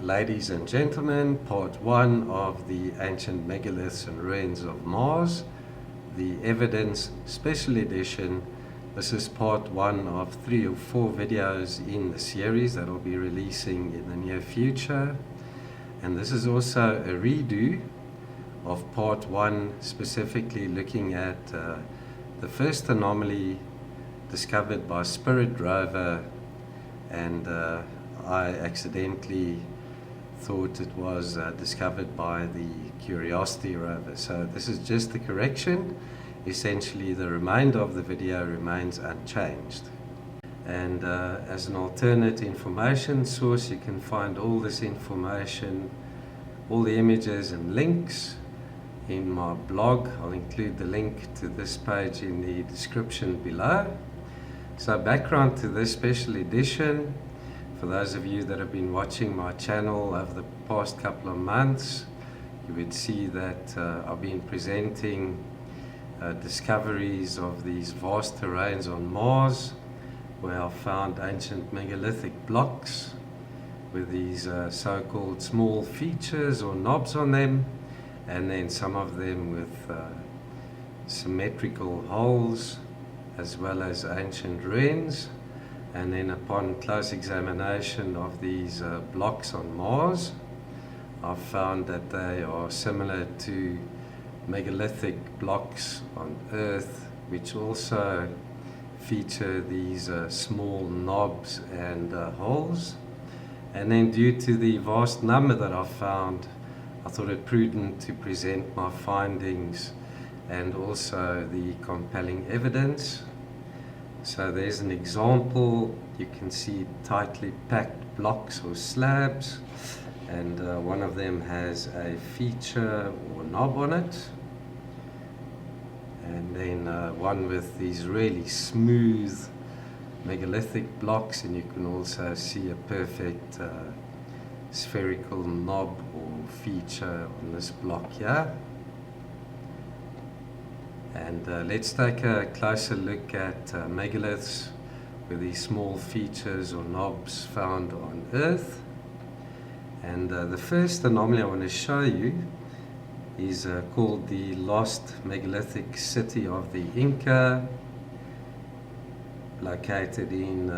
Ladies and gentlemen, part 1 of the ancient megaliths and ruins of Mars, the evidence special edition. This is part 1 of 3 or 4 videos in the series that will be releasing in the near future. And this is also a redo of part 1, specifically looking at the first anomaly discovered by Spirit Rover, and I accidentally thought it was discovered by the Curiosity Rover. So this is just the correction. Essentially the remainder of the video remains unchanged. And as an alternate information source, you can find all this information, all the images and links in my blog. I'll include the link to this page in the description below. So background to this special edition, for those of you that have been watching my channel over the past couple of months, you would see that I've been presenting discoveries of these vast terrains on Mars, where I found ancient megalithic blocks with these so-called small features or knobs on them, and then some of them with symmetrical holes, as well as ancient ruins. And then upon close examination of these blocks on Mars, I've found that they are similar to megalithic blocks on Earth, which also feature these small knobs and holes. And then due to the vast number that I've found, I thought it prudent to present my findings and also the compelling evidence. So there's an example. You can see tightly packed blocks or slabs, and one of them has a feature or knob on it, and then one with these really smooth megalithic blocks, and you can also see a perfect spherical knob or feature on this block here. And let's take a closer look at megaliths with these small features or knobs found on Earth. And the first anomaly I want to show you is called the lost megalithic city of the Inca, located in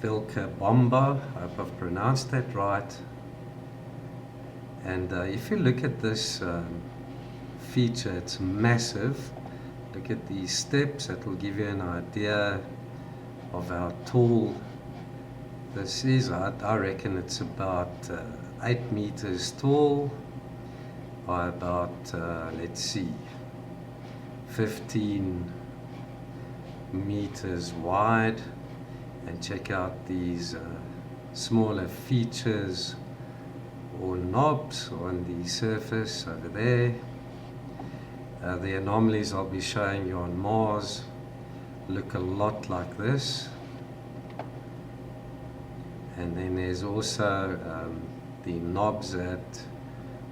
Vilcabamba. I hope I've pronounced that right. And if you look at this feature, it's massive. Look at these steps. That will give you an idea of how tall this is. I reckon it's about 8 meters tall by about let's see, 15 meters wide. And check out these smaller features or knobs on the surface over there. The anomalies I'll be showing you on Mars look a lot like this. And then there's also the knobs at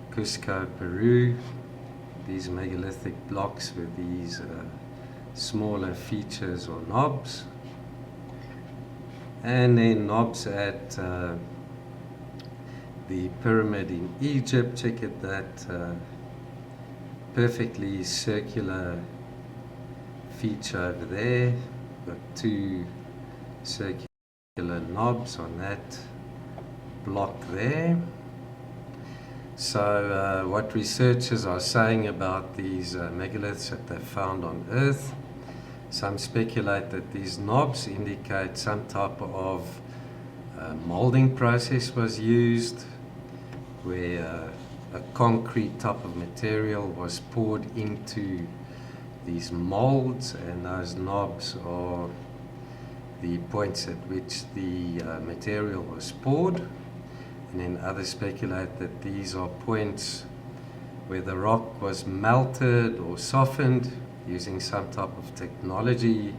Cusco, Peru. These megalithic blocks with these smaller features or knobs. And then knobs at the pyramid in Egypt. Check it, that perfectly circular feature over there. Got 2 circular knobs on that block there. So what researchers are saying about these megaliths that they've found on Earth, some speculate that these knobs indicate some type of molding process was used, where a concrete type of material was poured into these molds, and those knobs are the points at which the material was poured. And then others speculate that these are points where the rock was melted or softened using some type of technology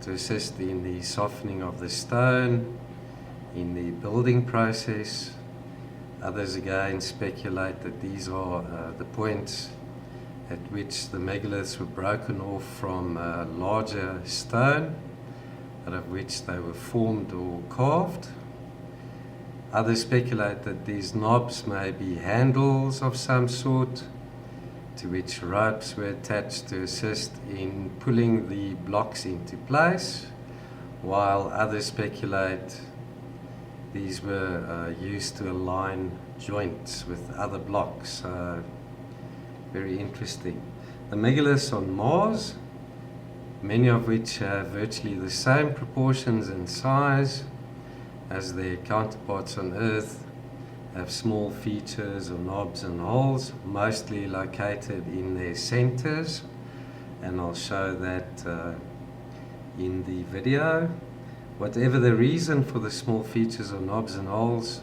to assist in the softening of the stone in the building process. Others again speculate that these are the points at which the megaliths were broken off from larger stone, out of which they were formed or carved. Others speculate that these knobs may be handles of some sort, to which ropes were attached to assist in pulling the blocks into place, while others speculate these were used to align joints with other blocks. Very interesting. The megaliths on Mars, many of which have virtually the same proportions and size as their counterparts on Earth, have small features or knobs and holes, mostly located in their centers, and I'll show that in the video. Whatever the reason for the small features or knobs and holes,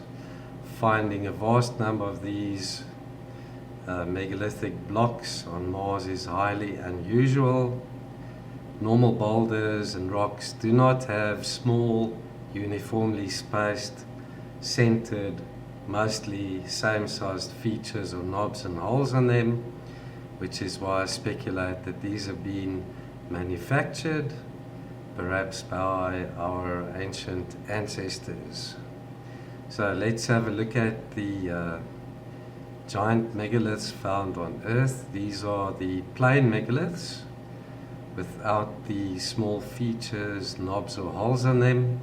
finding a vast number of these megalithic blocks on Mars is highly unusual. Normal boulders and rocks do not have small, uniformly spaced, centered, mostly same-sized features or knobs and holes on them, which is why I speculate that these have been manufactured, perhaps by our ancient ancestors. So let's have a look at the giant megaliths found on Earth. These are the plain megaliths without the small features, knobs or holes on them.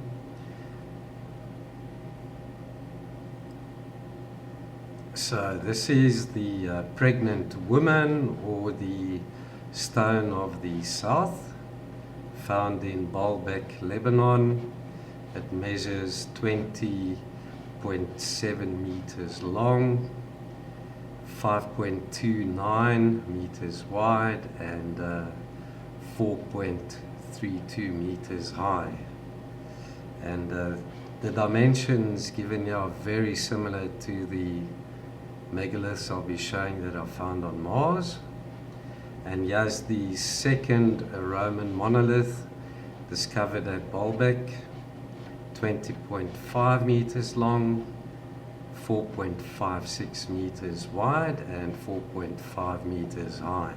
So this is the pregnant woman, or the stone of the south, found in Baalbek, Lebanon. It measures 20.7 meters long, 5.29 meters wide, and 4.32 meters high. And the dimensions given here are very similar to the megaliths I'll be showing that are found on Mars. And here's the second Roman monolith discovered at Baalbek, 20.5 meters long, 4.56 meters wide, and 4.5 meters high.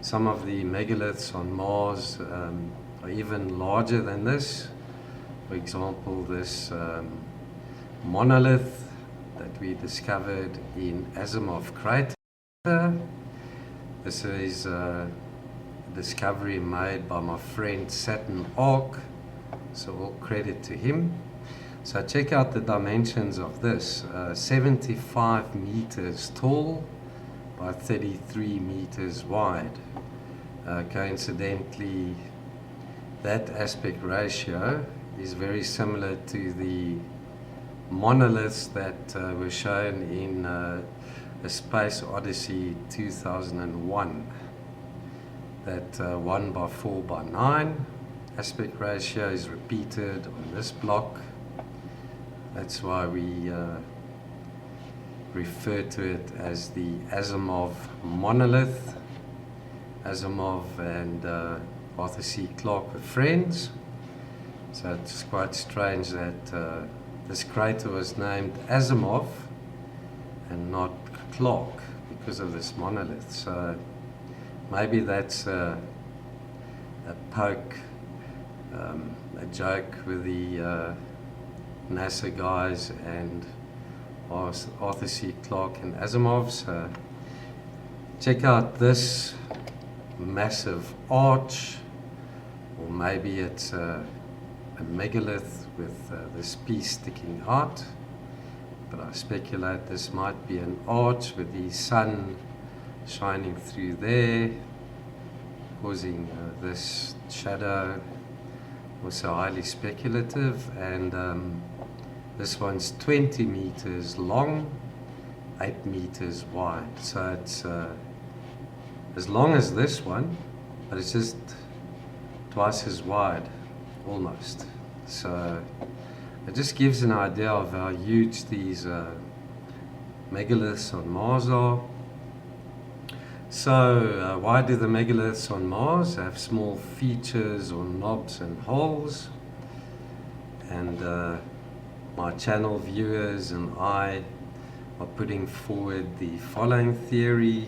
Some of the megaliths on Mars are even larger than this. For example, this monolith that we discovered in Asimov crater. This is a discovery made by my friend Saturn Ark, so all credit to him. So check out the dimensions of this, 75 meters tall by 33 meters wide. Coincidentally, that aspect ratio is very similar to the monoliths that were shown in A Space Odyssey 2001. That 1 by 4 by 9 aspect ratio is repeated on this block. That's why we refer to it as the Asimov monolith. Asimov and Arthur C. Clarke were friends, so it's quite strange that this crater was named Asimov and not Clarke because of this monolith. So maybe that's a poke, a joke with the NASA guys and Arthur C. Clarke and Asimov. So check out this massive arch, or maybe it's a megalith with this piece sticking out, but I speculate this might be an arch with the sun shining through there, causing this shadow. Also highly speculative. And this one's 20 meters long, 8 meters wide, so it's as long as this one, but it's just twice as wide, almost. So it just gives an idea of how huge these megaliths on Mars are. So why do the megaliths on Mars have small features or knobs and holes? And my channel viewers and I are putting forward the following theory.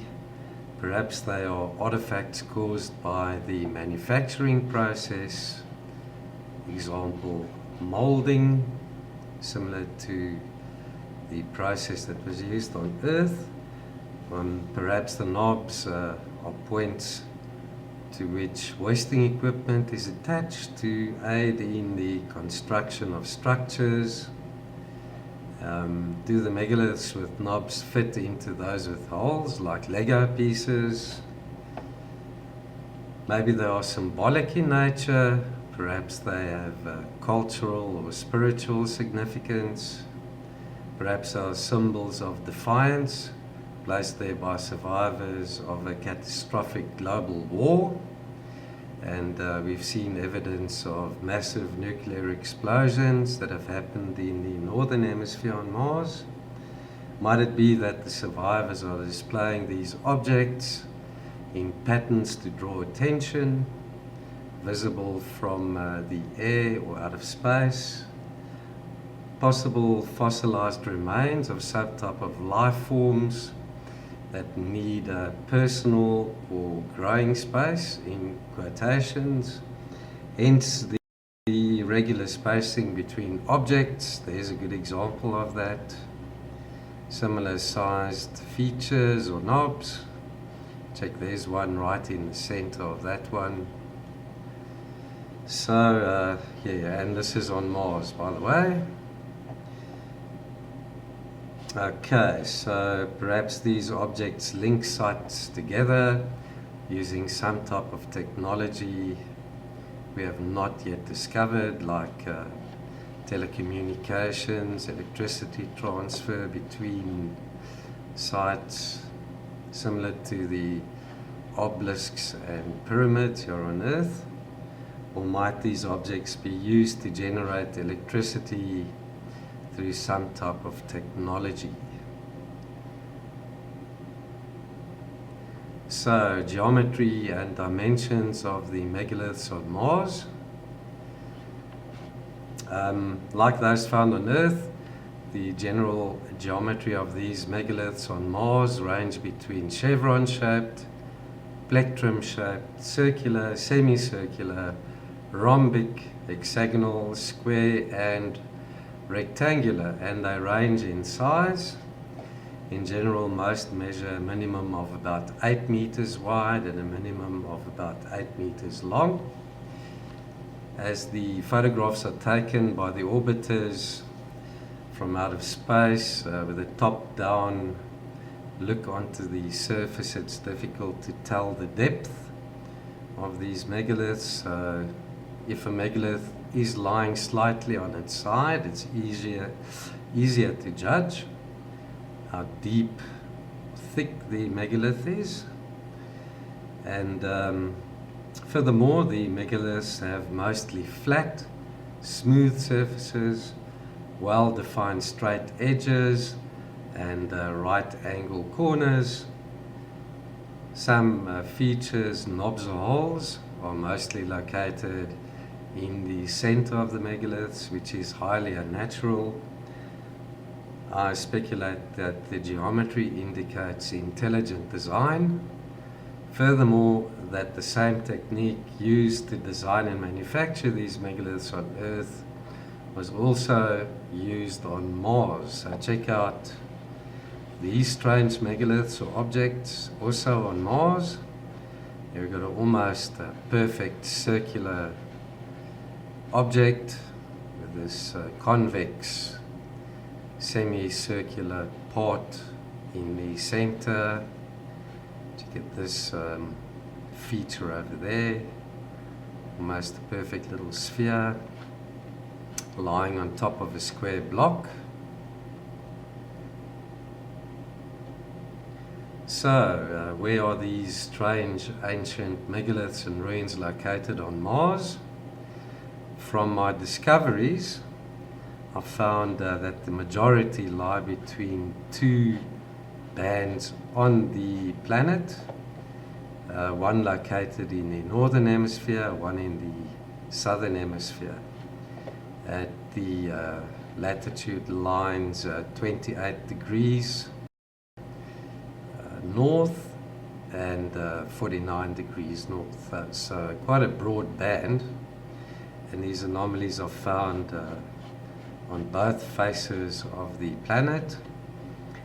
Perhaps they are artifacts caused by the manufacturing process. Example, molding, similar to the process that was used on Earth. Perhaps the knobs are points to which hoisting equipment is attached to aid in the construction of structures. Do the megaliths with knobs fit into those with holes, like Lego pieces? Maybe they are symbolic in nature. Perhaps they have cultural or spiritual significance. Perhaps they are symbols of defiance, placed there by survivors of a catastrophic global war. And we've seen evidence of massive nuclear explosions that have happened in the northern hemisphere on Mars. Might it be that the survivors are displaying these objects in patterns to draw attention, visible from the air or out of space? Possible fossilized remains of some type of life forms that need a personal or growing space, in quotations. Hence the regular spacing between objects. There's a good example of that. Similar sized features or knobs. Check, there's one right in the center of that one. So yeah, and this is on Mars, by the way. Okay, so perhaps these objects link sites together using some type of technology we have not yet discovered, like telecommunications, electricity transfer between sites, similar to the obelisks and pyramids here on Earth. Or might these objects be used to generate electricity through some type of technology? So, geometry and dimensions of the megaliths on Mars. Like those found on Earth, the general geometry of these megaliths on Mars range between chevron-shaped, plectrum-shaped, circular, semicircular, rhombic, hexagonal, square, and rectangular, and they range in size. In general, most measure a minimum of about 8 meters wide and a minimum of about 8 meters long. As the photographs are taken by the orbiters from out of space with a top-down look onto the surface, it's difficult to tell the depth of these megaliths. If a megalith is lying slightly on its side, it's easier to judge how deep, thick the megalith is. And furthermore, the megaliths have mostly flat, smooth surfaces, well-defined straight edges, and right angle corners. Some features, knobs or holes, are mostly located in the center of the megaliths, which is highly unnatural. I speculate that the geometry indicates intelligent design. Furthermore, that the same technique used to design and manufacture these megaliths on Earth was also used on Mars. So check out these strange megaliths or objects also on Mars. Here we've got an almost perfect circular object with this convex semicircular part in the center. Check out this feature over there, almost a perfect little sphere lying on top of a square block. So, where are these strange ancient megaliths and ruins located on Mars? From my discoveries, I found that the majority lie between two bands on the planet, one located in the northern hemisphere, one in the southern hemisphere. At the latitude lines 28 degrees north and 49 degrees north. So quite a broad band, and these anomalies are found on both faces of the planet.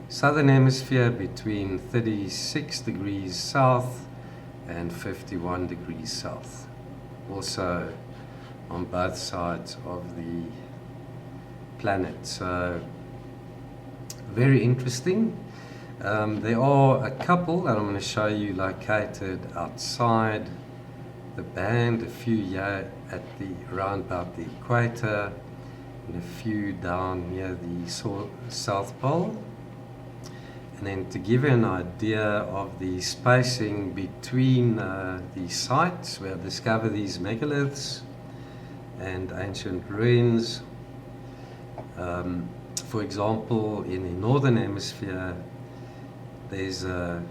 Southern hemisphere between 36 degrees south and 51 degrees south. Also on both sides of the planet. So very interesting. There are a couple that I'm going to show you located outside the band, a few here at the around about the equator, and a few down near the South Pole. And then to give you an idea of the spacing between the sites where I discover these megaliths and ancient ruins. For example, in the northern hemisphere, there's a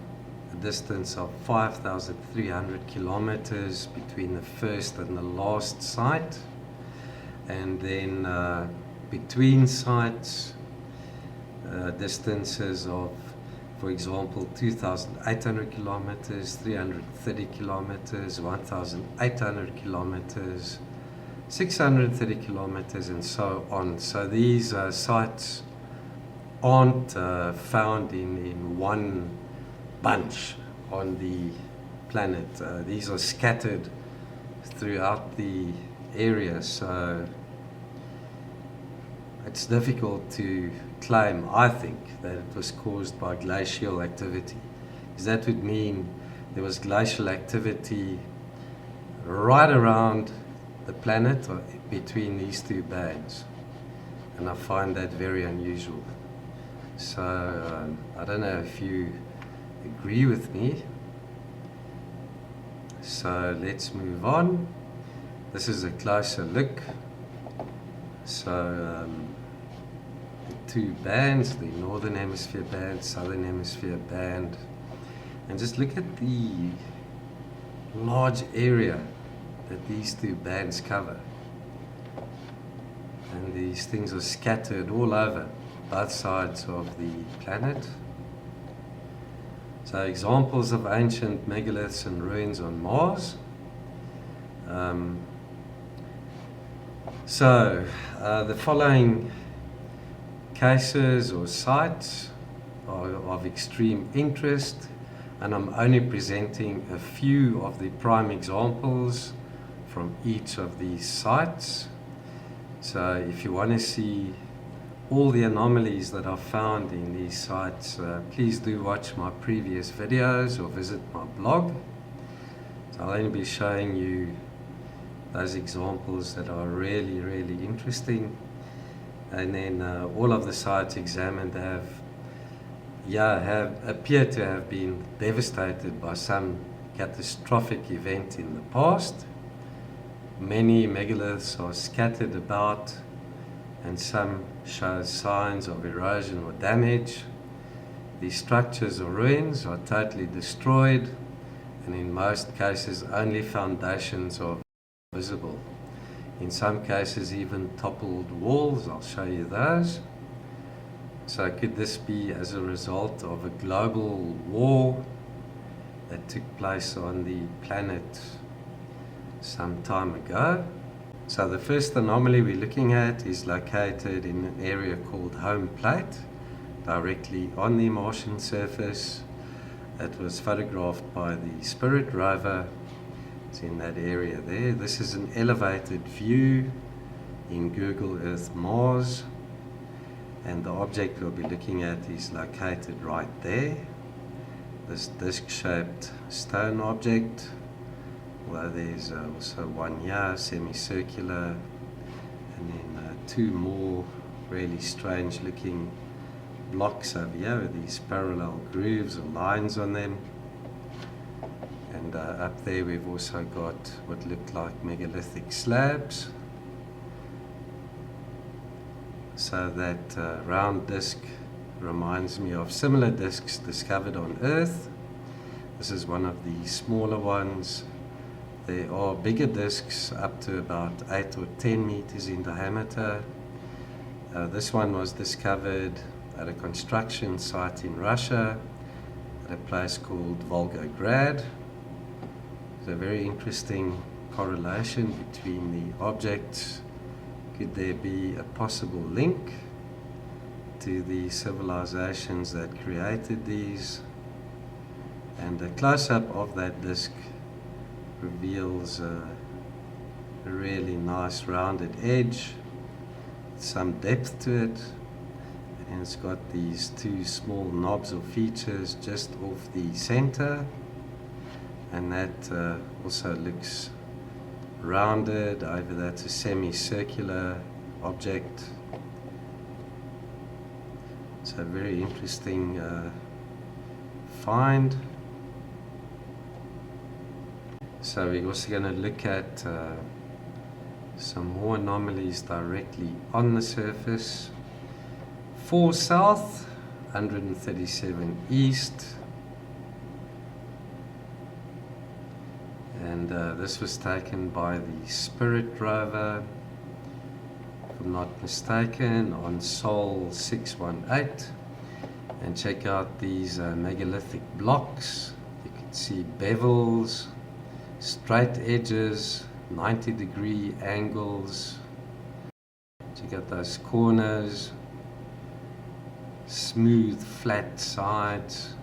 distance of 5,300 kilometers between the first and the last site, and then between sites, distances of, for example, 2,800 kilometers, 330 kilometers, 1,800 kilometers, 630 kilometers, and so on. So these sites aren't found in one bunch on the planet. These are scattered throughout the area, so it's difficult to claim, I think, that it was caused by glacial activity, because that would mean there was glacial activity right around the planet or between these two bands, and I find that very unusual. So I don't know if you agree with me. So let's move on. This is a closer look. So the two bands, the northern hemisphere band, southern hemisphere band, and just look at the large area that these two bands cover. And these things are scattered all over both sides of the planet. So examples of ancient megaliths and ruins on Mars. The following cases or sites are of extreme interest, and I'm only presenting a few of the prime examples from each of these sites. So if you want to see all the anomalies that are found in these sites, please do watch my previous videos or visit my blog. So I'll only be showing you those examples that are really, really interesting. And then all of the sites examined appear to have been devastated by some catastrophic event in the past. Many megaliths are scattered about, and some show signs of erosion or damage. These structures or ruins are totally destroyed, and in most cases only foundations are visible. In some cases even toppled walls. I'll show you those. So could this be as a result of a global war that took place on the planet some time ago? So the first anomaly we're looking at is located in an area called home plate, directly on the Martian surface. It was photographed by the Spirit Rover. It's in that area there. This is an elevated view in Google Earth Mars, and the object we'll be looking at is located right there. This disc-shaped stone object. Although there's also one here, semicircular, and then two more really strange looking blocks over here with these parallel grooves or lines on them. And up there we've also got what look like megalithic slabs. So that round disc reminds me of similar discs discovered on Earth. This is one of the smaller ones. There are bigger discs up to about 8 or 10 meters in diameter. This one was discovered at a construction site in Russia at a place called Volgograd. There's a very interesting correlation between the objects Could there be a possible link to the civilizations that created these? And a close-up of that disk reveals a really nice rounded edge, some depth to it, and it's got these two small knobs or features just off the center, and that also looks rounded. Over that's a semicircular object. So a very interesting find. So we're also going to look at some more anomalies directly on the surface. 4 south, 137 east. And this was taken by the Spirit Rover, if I'm not mistaken, on Sol 618. And check out these megalithic blocks. You can see bevels, straight edges, 90-degree angles. Check out those corners, smooth, flat sides.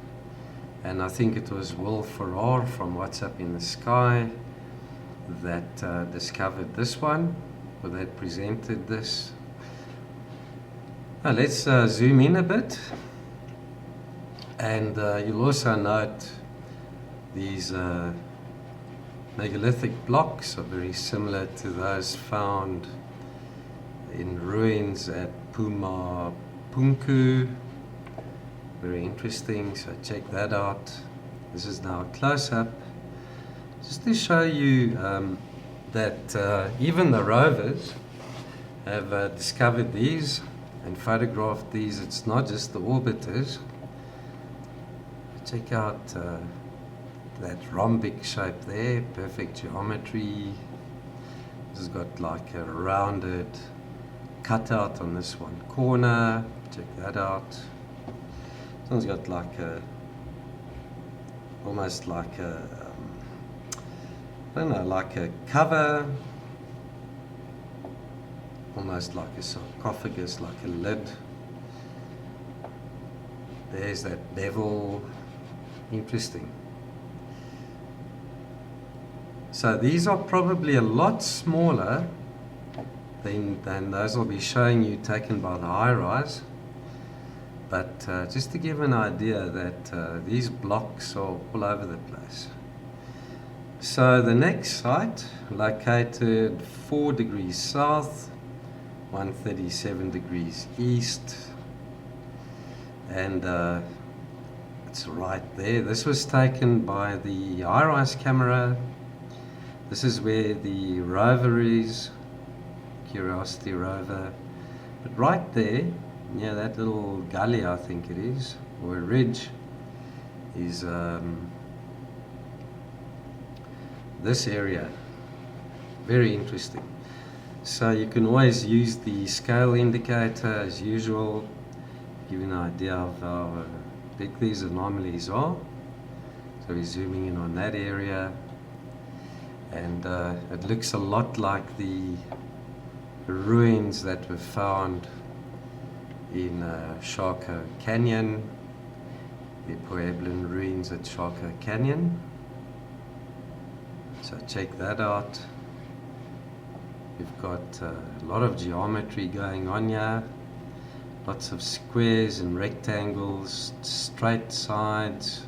And I think it was Will Farrar from What's Up in the Sky that discovered this one, or that presented this. Now let's zoom in a bit, and you'll also note these megalithic blocks are very similar to those found in ruins at Pumapunku. Very interesting, so check that out. This is now a close-up, just to show you that even the rovers have discovered these and photographed these. It's not just the orbiters. Check out that rhombic shape there, perfect geometry. This has got like a rounded cutout on this one corner. Check that out. This one's got like a, almost like a, I don't know, like a cover, almost like a sarcophagus, like a lid. There's that bevel. Interesting. So these are probably a lot smaller than those I'll be showing you taken by the high-rise. But just to give an idea that these blocks are all over the place. So the next site, located 4 degrees south, 137 degrees east, and it's right there. This was taken by the high-rise camera. This is where the rover is, Curiosity Rover. But right there, near that little gully, I think it is, or a ridge, is this area. Very interesting. So you can always use the scale indicator as usual, give you an idea of how big these anomalies are. So we're zooming in on that area, and it looks a lot like the ruins that were found in Shaka Canyon, the Pueblan ruins at Shaka Canyon. So check that out. We've got a lot of geometry going on here. Lots of squares and rectangles, straight sides,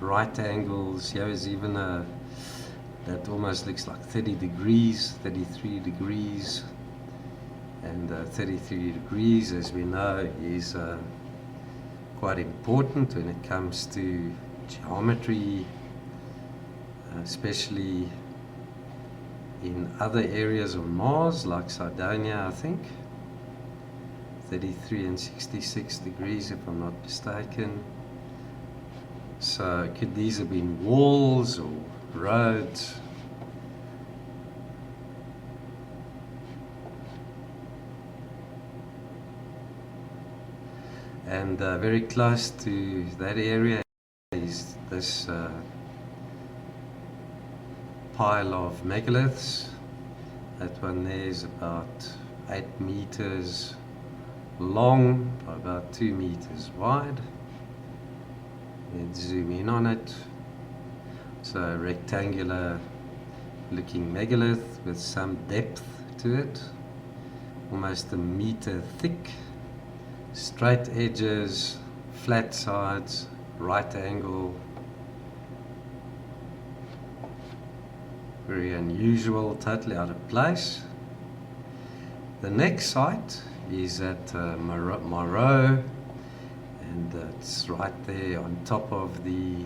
right angles. Here is even that almost looks like 30 degrees, 33 degrees. And 33 degrees, as we know, is quite important when it comes to geometry, especially in other areas of Mars, like Sardinia, I think. 33 and 66 degrees, if I'm not mistaken. So could these have been walls or roads? And very close to that area is this pile of megaliths. That one there is about 8 meters long, about 2 meters wide. Let's zoom in on it. So a rectangular looking megalith with some depth to it, almost a meter thick, straight edges, flat sides, right angle. Very unusual, totally out of place. The next site is at Moreau, and it's right there on top of the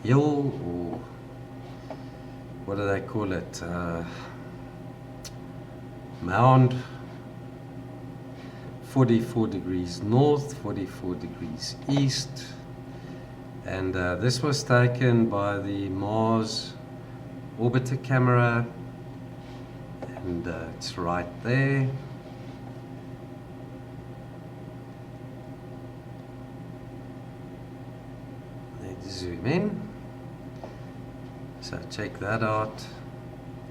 hill, or what do they call it? Mound. 44 degrees north, 44 degrees east. And this was taken by the Mars orbiter camera, and it's right there. Let's zoom in. So check that out.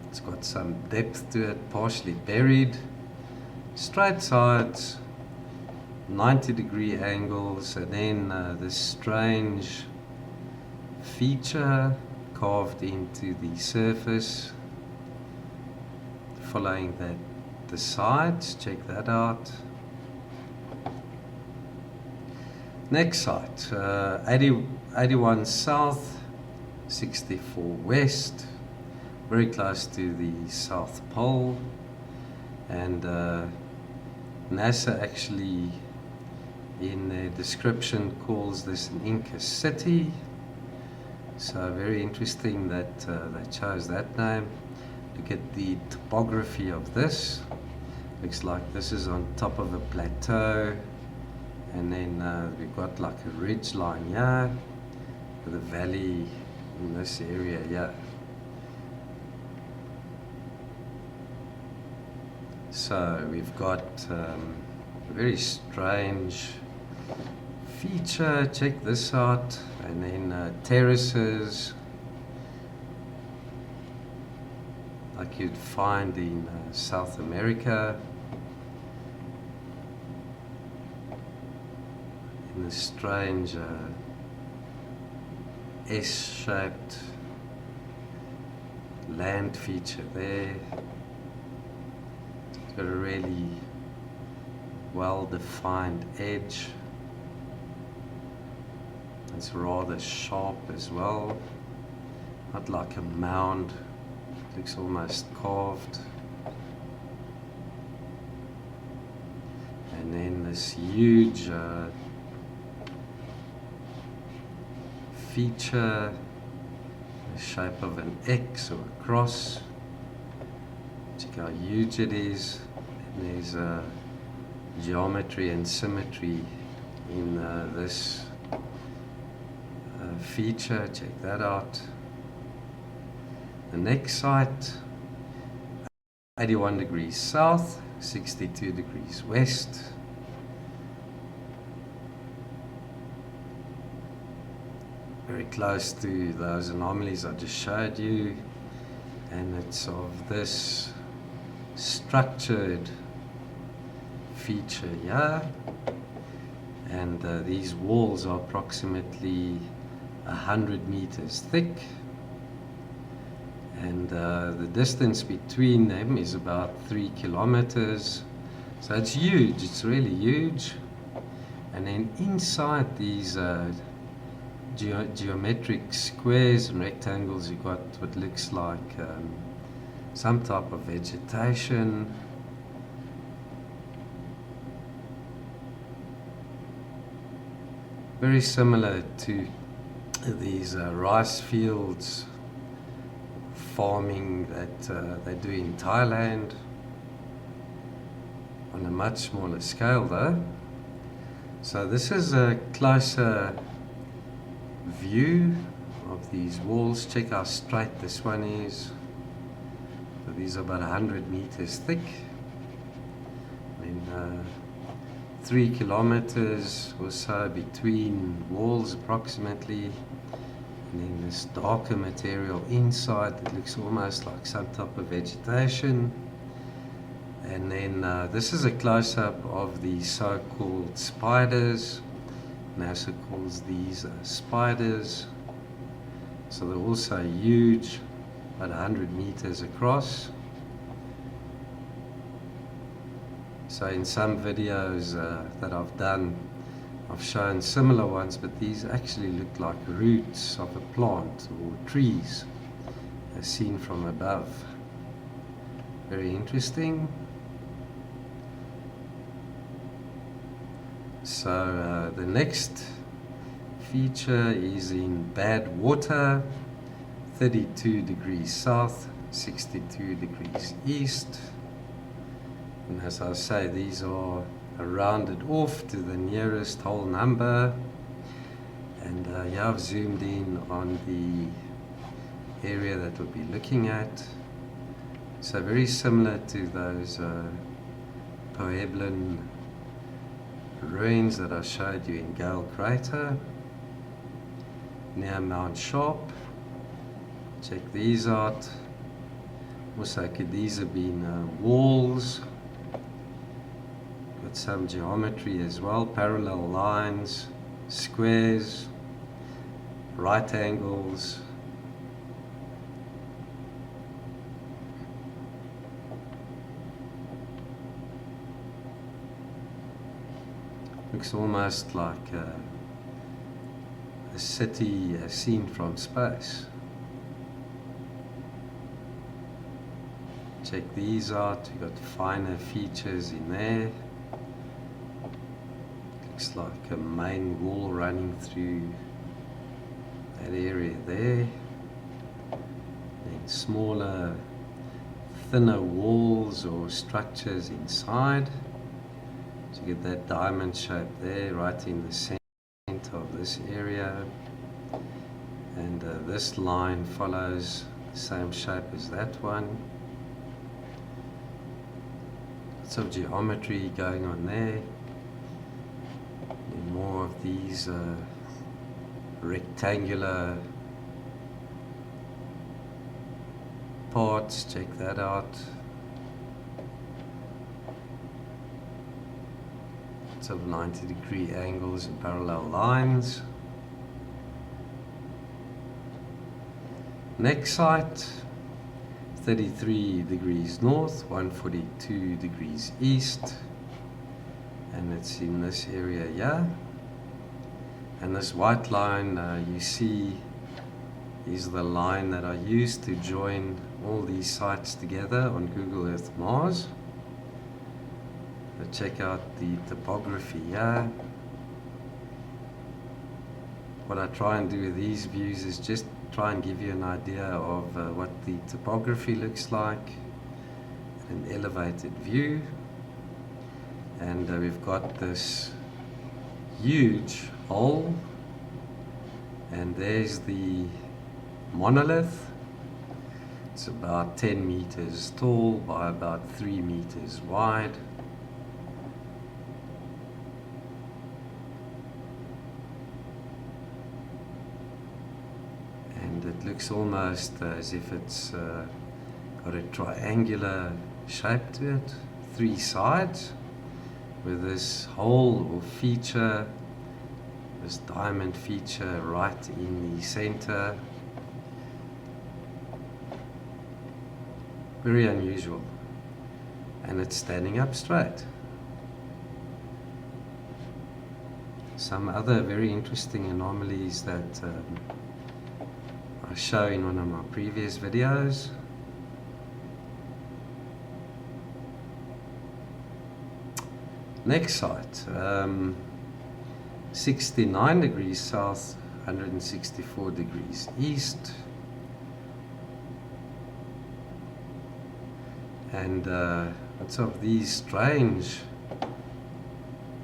It's got some depth to it, partially buried, straight sides, 90-degree angles, and then this strange feature carved into the surface, following the sides. Check that out. Next site, 81 south, 64 west, very close to the South Pole, and NASA actually in their description calls this an Inca city. So very interesting that they chose that name. Look at the topography of this. Looks like this is on top of a plateau, and then we've got like a ridge line here with a valley in this area here. So we've got a very strange feature. Check this out. And then terraces like you'd find in South America, in this strange S-shaped land feature there. It's got a really well-defined edge. It's rather sharp as well, not like a mound. It looks almost carved. And then this huge feature, the shape of an X or a cross. Check how huge it is. And there's geometry and symmetry in this feature. Check that out. The next site, 81 degrees south, 62 degrees west. Very close to those anomalies I just showed you, and it's of this structured feature here, and these walls are approximately 100 meters thick, and the distance between them is about 3 kilometers. So it's huge, it's really huge. And then inside these geometric squares and rectangles, you've got what looks like some type of vegetation. Very similar to these rice fields farming that they do in Thailand, on a much smaller scale though. So this is a closer view of these walls. Check how straight this one is. So these are about 100 meters thick, and 3 kilometers or so between walls approximately. And then this darker material inside that looks almost like some type of vegetation. And then this is a close-up of the so-called spiders. NASA calls these spiders. So they're also huge, about 100 meters across. So in some videos that I've done, I've shown similar ones, but these actually look like roots of a plant or trees as seen from above. Very interesting. So the next feature is in bad water, 32 degrees south, 62 degrees east. And as I say, these are rounded off to the nearest whole number. And yeah, I've zoomed in on the area that we'll be looking at. So very similar to those Pueblan ruins that I showed you in Gale Crater near Mount Sharp. Check these out. Also, could these have been walls? Got some geometry as well, parallel lines, squares, right angles. Looks almost like a city seen from space. Check these out, you've got finer features in there. Looks like a main wall running through that area there. Then smaller, thinner walls or structures inside. So you get that diamond shape there, right in the center of this area. And this line follows the same shape as that one. Lots of geometry going on there. And more of these rectangular parts. Check that out. Lots of 90-degree angles and parallel lines. Next site, 33 degrees north, 142 degrees east, and it's in this area here. And this white line you see is the line that I used to join all these sites together on Google Earth Mars. So check out the topography here. What I try and do with these views is just try and give you an idea of what the topography looks like, an elevated view. And we've got this huge hole, and there's the monolith. It's about 10 meters tall by about 3 meters wide. It looks almost as if it's got a triangular shape to it, 3 sides, with this hole or feature, this diamond feature right in the center. Very unusual, and it's standing up straight. Some other very interesting anomalies that I show in one of my previous videos. Next site, 69 degrees south, 164 degrees east. And lots of these strange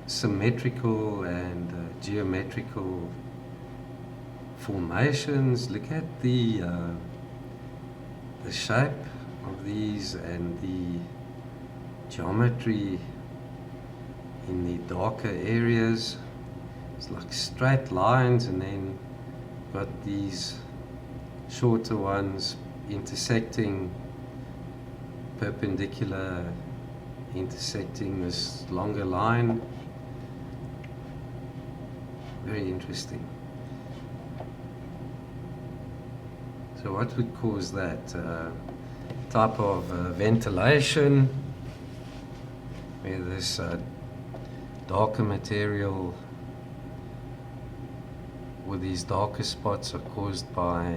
symmetrical and geometrical formations. Look at the shape of these and the geometry in the darker areas. It's like straight lines, and then got these shorter ones intersecting perpendicular intersecting this longer line. Very interesting. So what would cause that? Type of ventilation, where this darker material with these darker spots are caused by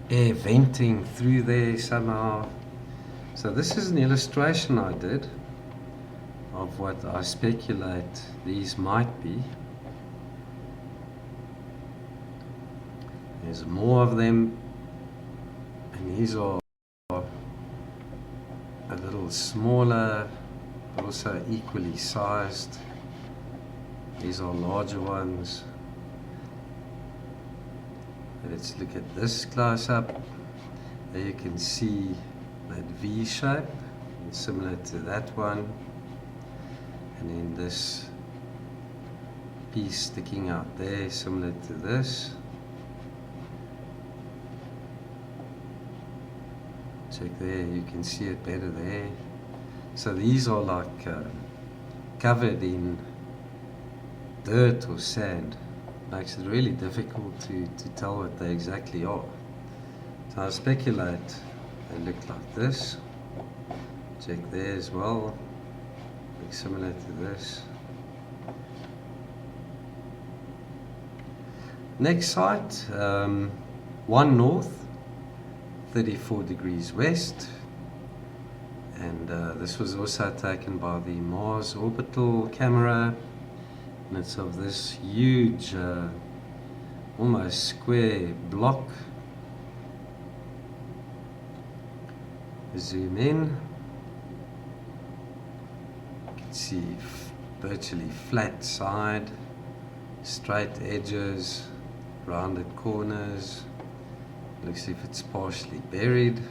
air venting through there somehow. So this is an illustration I did of what I speculate these might be. There's more of them, and these are a little smaller, also equally sized. These are larger ones. Let's look at this close up. There you can see that V shape, similar to that one, and then this piece sticking out there, similar to this. Check there, you can see it better there. So these are like covered in dirt or sand. Makes it really difficult to tell what they exactly are. So I speculate they look like this. Check there as well, looks similar to this. Next site, 1 north, 34 degrees west, and this was also taken by the Mars orbital camera, and it's of this huge almost square block. Zoom in, you can see virtually flat side, straight edges, rounded corners. Looks as if it's partially buried.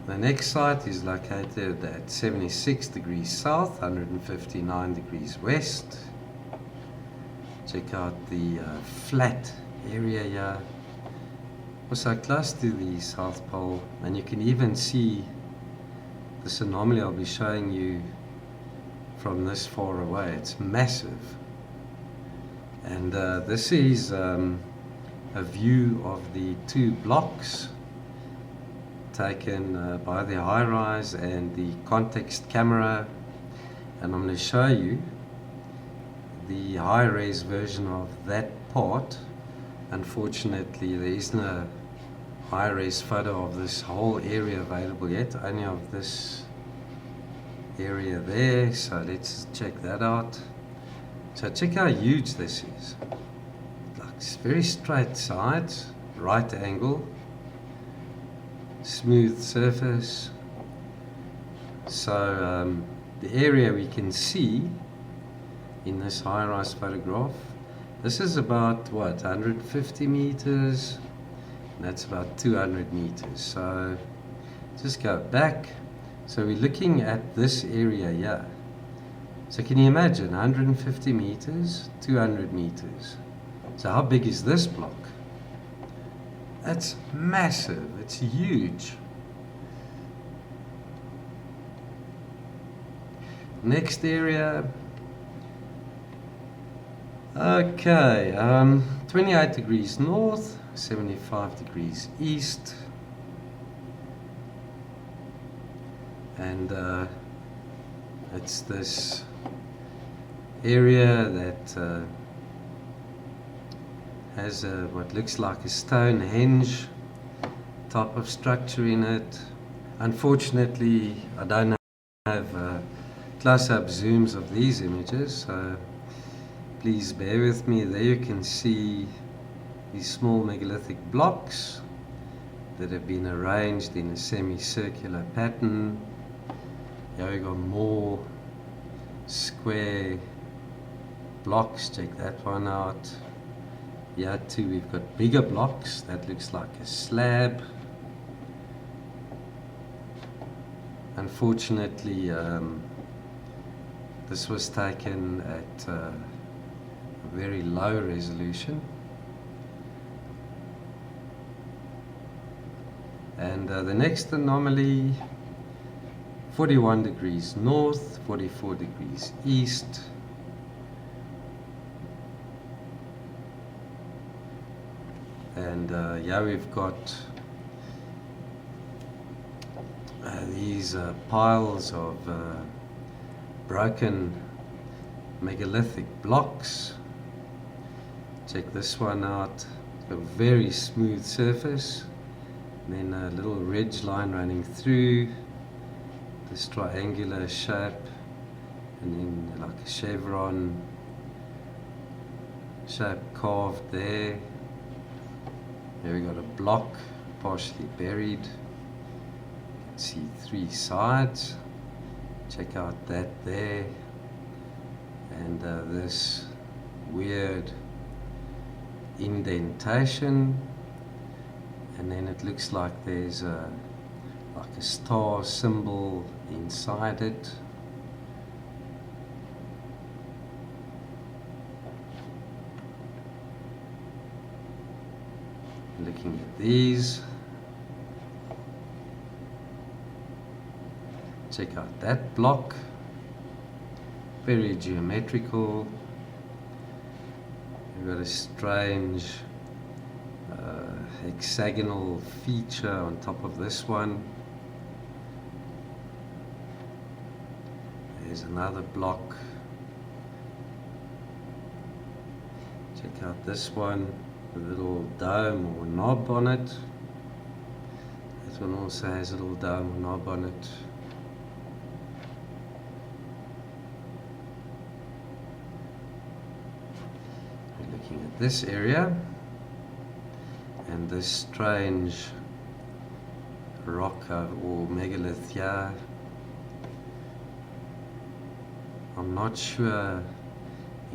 The next site is located at 76 degrees south, 159 degrees west. Check out the flat area here. Also close to the South Pole, and you can even see this anomaly I'll be showing you from this far away. It's massive. And this is a view of the 2 blocks taken by the high-rise and the context camera, and I'm going to show you the high-res version of that part. Unfortunately, there is no high-res photo of this whole area available yet, only of this area there, so let's check that out. So check how huge this is. Like, it's very straight sides, right angle, smooth surface. So the area we can see in this high-rise photograph, this is about what, 150 meters, and that's about 200 meters. So just go back. So we're looking at this area here. So can you imagine 150 meters, 200 meters? So how big is this block? That's massive, it's huge. Next area. Okay, 28 degrees north, 75 degrees east. And it's this area that has what looks like a Stonehenge type of structure in it. Unfortunately, I don't have close-up zooms of these images, so please bear with me. There you can see these small megalithic blocks that have been arranged in a semicircular pattern. Here we got more square blocks. Check that one out. Here too we've got bigger blocks. That looks like a slab. Unfortunately, this was taken at a very low resolution. And the next anomaly, 41 degrees north, 44 degrees east. And yeah, we've got these piles of broken megalithic blocks. Check this one out. It's got a very smooth surface, and then a little ridge line running through this triangular shape, and then like a chevron shape carved there. Here we got a block partially buried. You can see 3 sides. Check out that there, and this weird indentation, and then it looks like there's like a star symbol inside it. Looking at these, check out that block, very geometrical. We've got a strange hexagonal feature on top of this one. There's another block. Check out this one, a little dome or knob on it. This one also has a little dome or knob on it. We're looking at this area, and this strange rock or megalith here. I'm not sure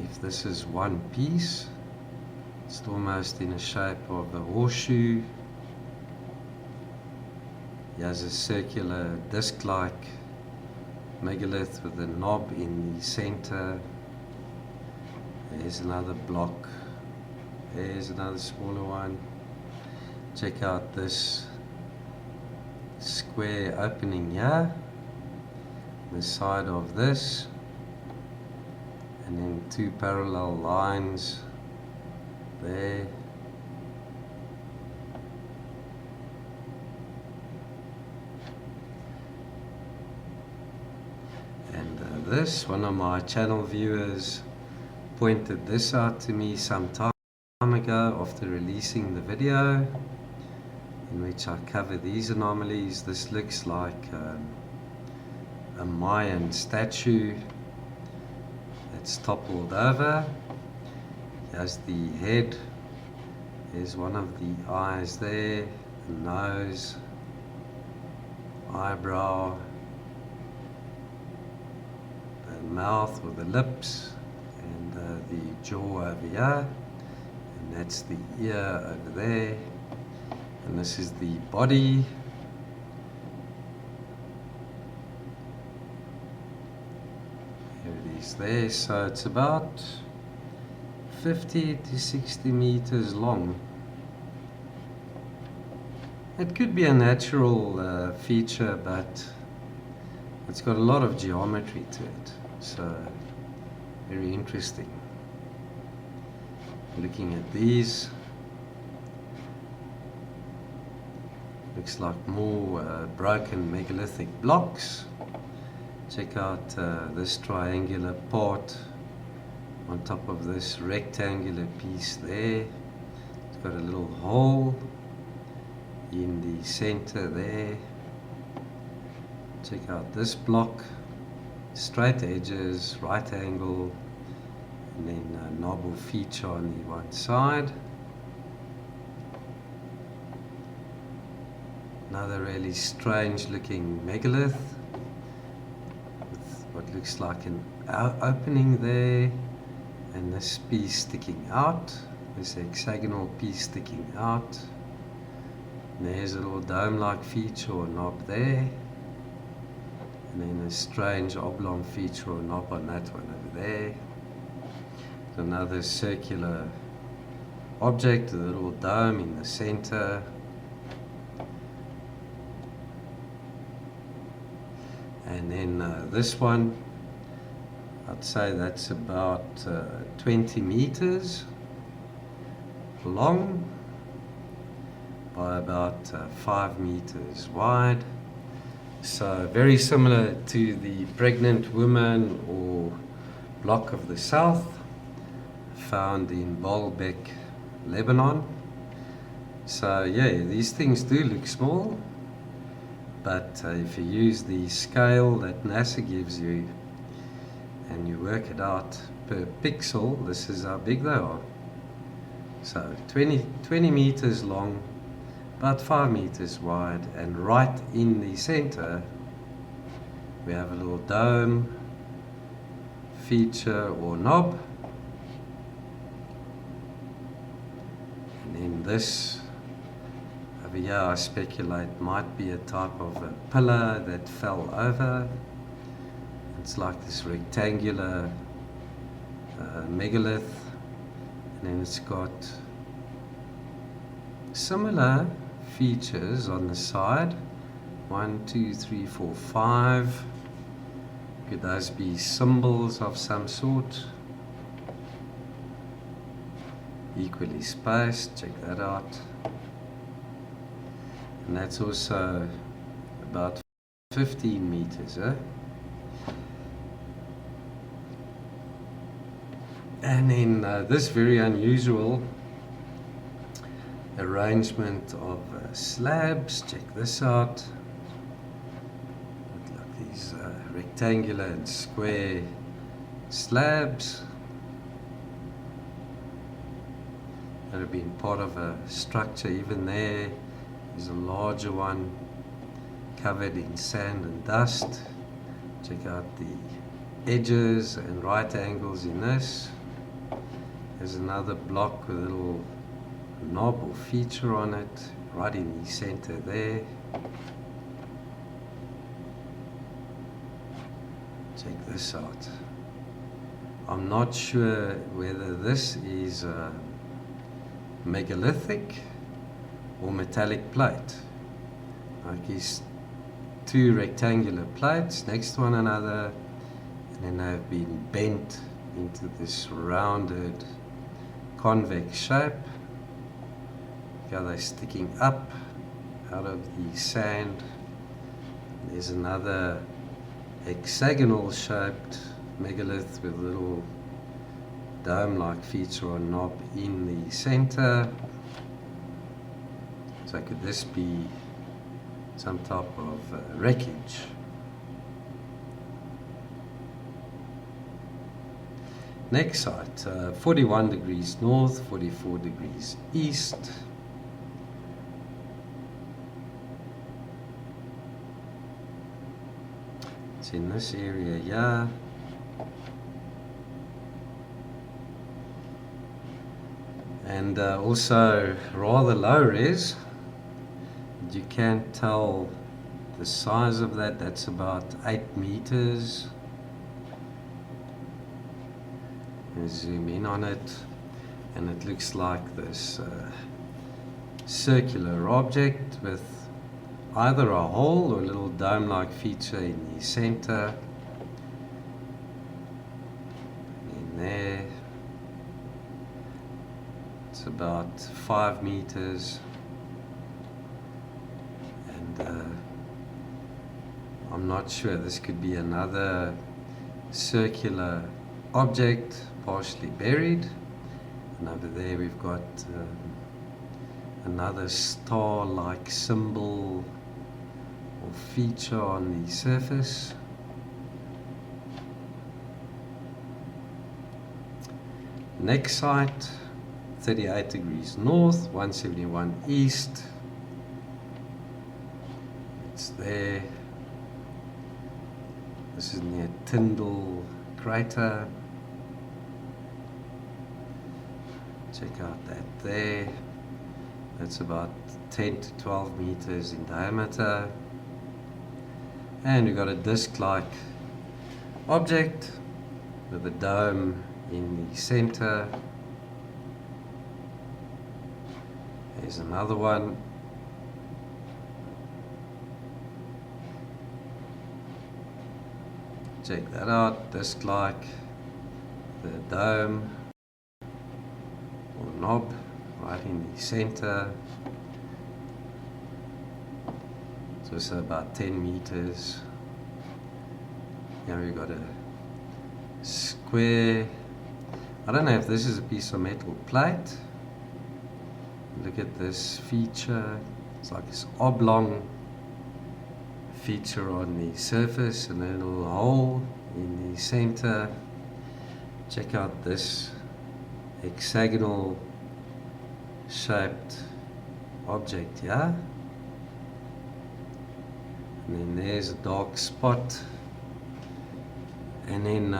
if this is one piece. It's almost in the shape of a horseshoe. He has a circular disc-like megalith with a knob in the center. There's another block. There's another smaller one. Check out this square opening here, the side of this, and then 2 parallel lines there. And this, one of my channel viewers pointed this out to me some time ago after releasing the video in which I cover these anomalies. This looks like a Mayan statue that's toppled over. Here's the head, there's one of the eyes there, the nose, eyebrow, the mouth with the lips, and the jaw over here, and that's the ear over there, and this is the body. Here it is there, so it's about 50 to 60 meters long. It could be a natural feature, but it's got a lot of geometry to it, so very interesting. Looking at these, looks like more broken megalithic blocks. Check out this triangular part on top of this rectangular piece there. It's got a little hole in the center there. Check out this block, straight edges, right angle, and then a knob or feature on the one side. Another really strange looking megalith with what looks like an opening there, and this piece sticking out, this hexagonal piece sticking out. And there's a little dome-like feature or knob there, and then a strange oblong feature or knob on that one over there. Another circular object with a little dome in the center. then this one, I'd say that's about 20 meters long by about 5 meters wide. So very similar to the pregnant woman or block of the south found in Baalbek, Lebanon. So yeah, these things do look small, but if you use the scale that NASA gives you and you work it out per pixel, this is how big they are. So 20 meters long, about 5 meters wide, and right in the center we have a little dome, feature or knob, and then this over here I speculate might be a type of a pillar that fell over. It's like this rectangular megalith, and then it's got similar features on the side. 1, 2, 3, 4, 5. Could those be symbols of some sort? Equally spaced, check that out. And that's also about 15 meters, eh? And in this very unusual arrangement of slabs, check this out. Look like these rectangular and square slabs that have been part of a structure. Even there is a larger one covered in sand and dust. Check out the edges and right angles in this. There's another block with a little knob or feature on it, right in the center there. Check this out. I'm not sure whether this is megalithic or metallic plate. Like these two rectangular plates next to one another, and then they've been bent into this rounded convex shape. Here they're sticking up out of the sand. There's another hexagonal shaped megalith with a little dome-like feature or knob in the center. So could this be some type of wreckage? Next site, 41 degrees north, 44 degrees east. It's in this area here. And also rather low res. You can't tell the size of that. That's about 8 meters. Zoom in on it, and it looks like this circular object with either a hole or a little dome-like feature in the center. In there, it's about 5 meters, and I'm not sure, this could be another circular object partially buried. And over there we've got another star-like symbol or feature on the surface. Next site, 38 degrees north, 171 east. It's there. This is near Tyndall crater. Check out that there. That's about 10 to 12 meters in diameter. And we've got a disc-like object with a dome in the center. There's another one. Check that out, disc-like, the dome or knob right in the center. It's also about 10 meters. Here we've got a square. I don't know if this is a piece of metal plate. Look at this feature. It's like this oblong feature on the surface and a little hole in the center. Check out this hexagonal shaped object here. And then there's a dark spot. And then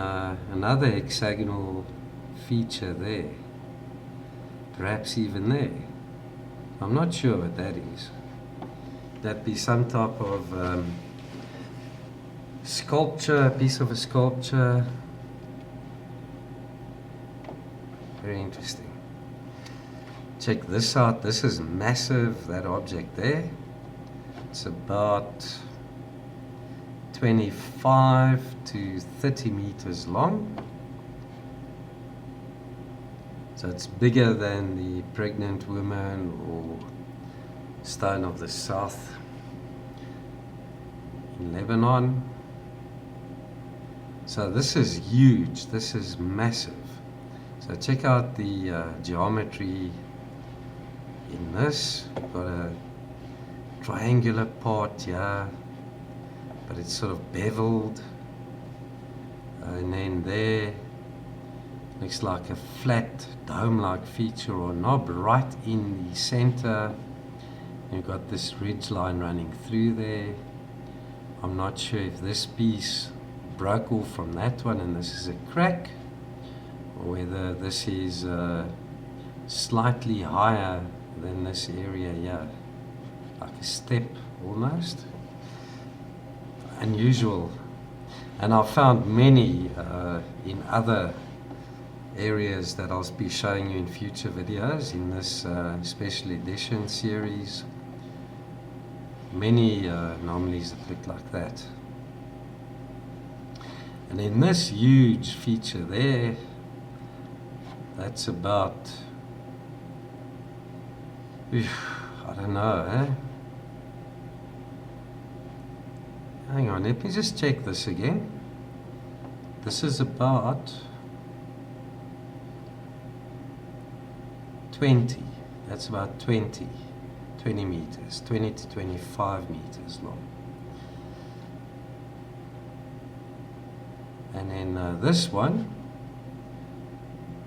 another hexagonal feature there. Perhaps even there. I'm not sure what that is. That'd be some type of sculpture, a piece of a sculpture. Very interesting. Check this out. This is massive, that object there. It's about 25 to 30 meters long. So it's bigger than the pregnant woman or stone of the south in Lebanon. So this is huge, this is massive. So check out the geometry in this. We've got a triangular part here, but it's sort of beveled. And then there looks like a flat dome-like feature or knob right in the center. You've got this ridge line running through there. I'm not sure if this piece broke off from that one and this is a crack, or whether this is slightly higher than this area here, like a step almost. Unusual. And I've found many in other areas that I'll be showing you in future videos in this special edition series. Many anomalies that look like that. And in this huge feature there, that's about, I don't know, eh? Hang on, let me just check this again. This is about 20, that's about 20 meters, 20 to 25 meters long. And then this one,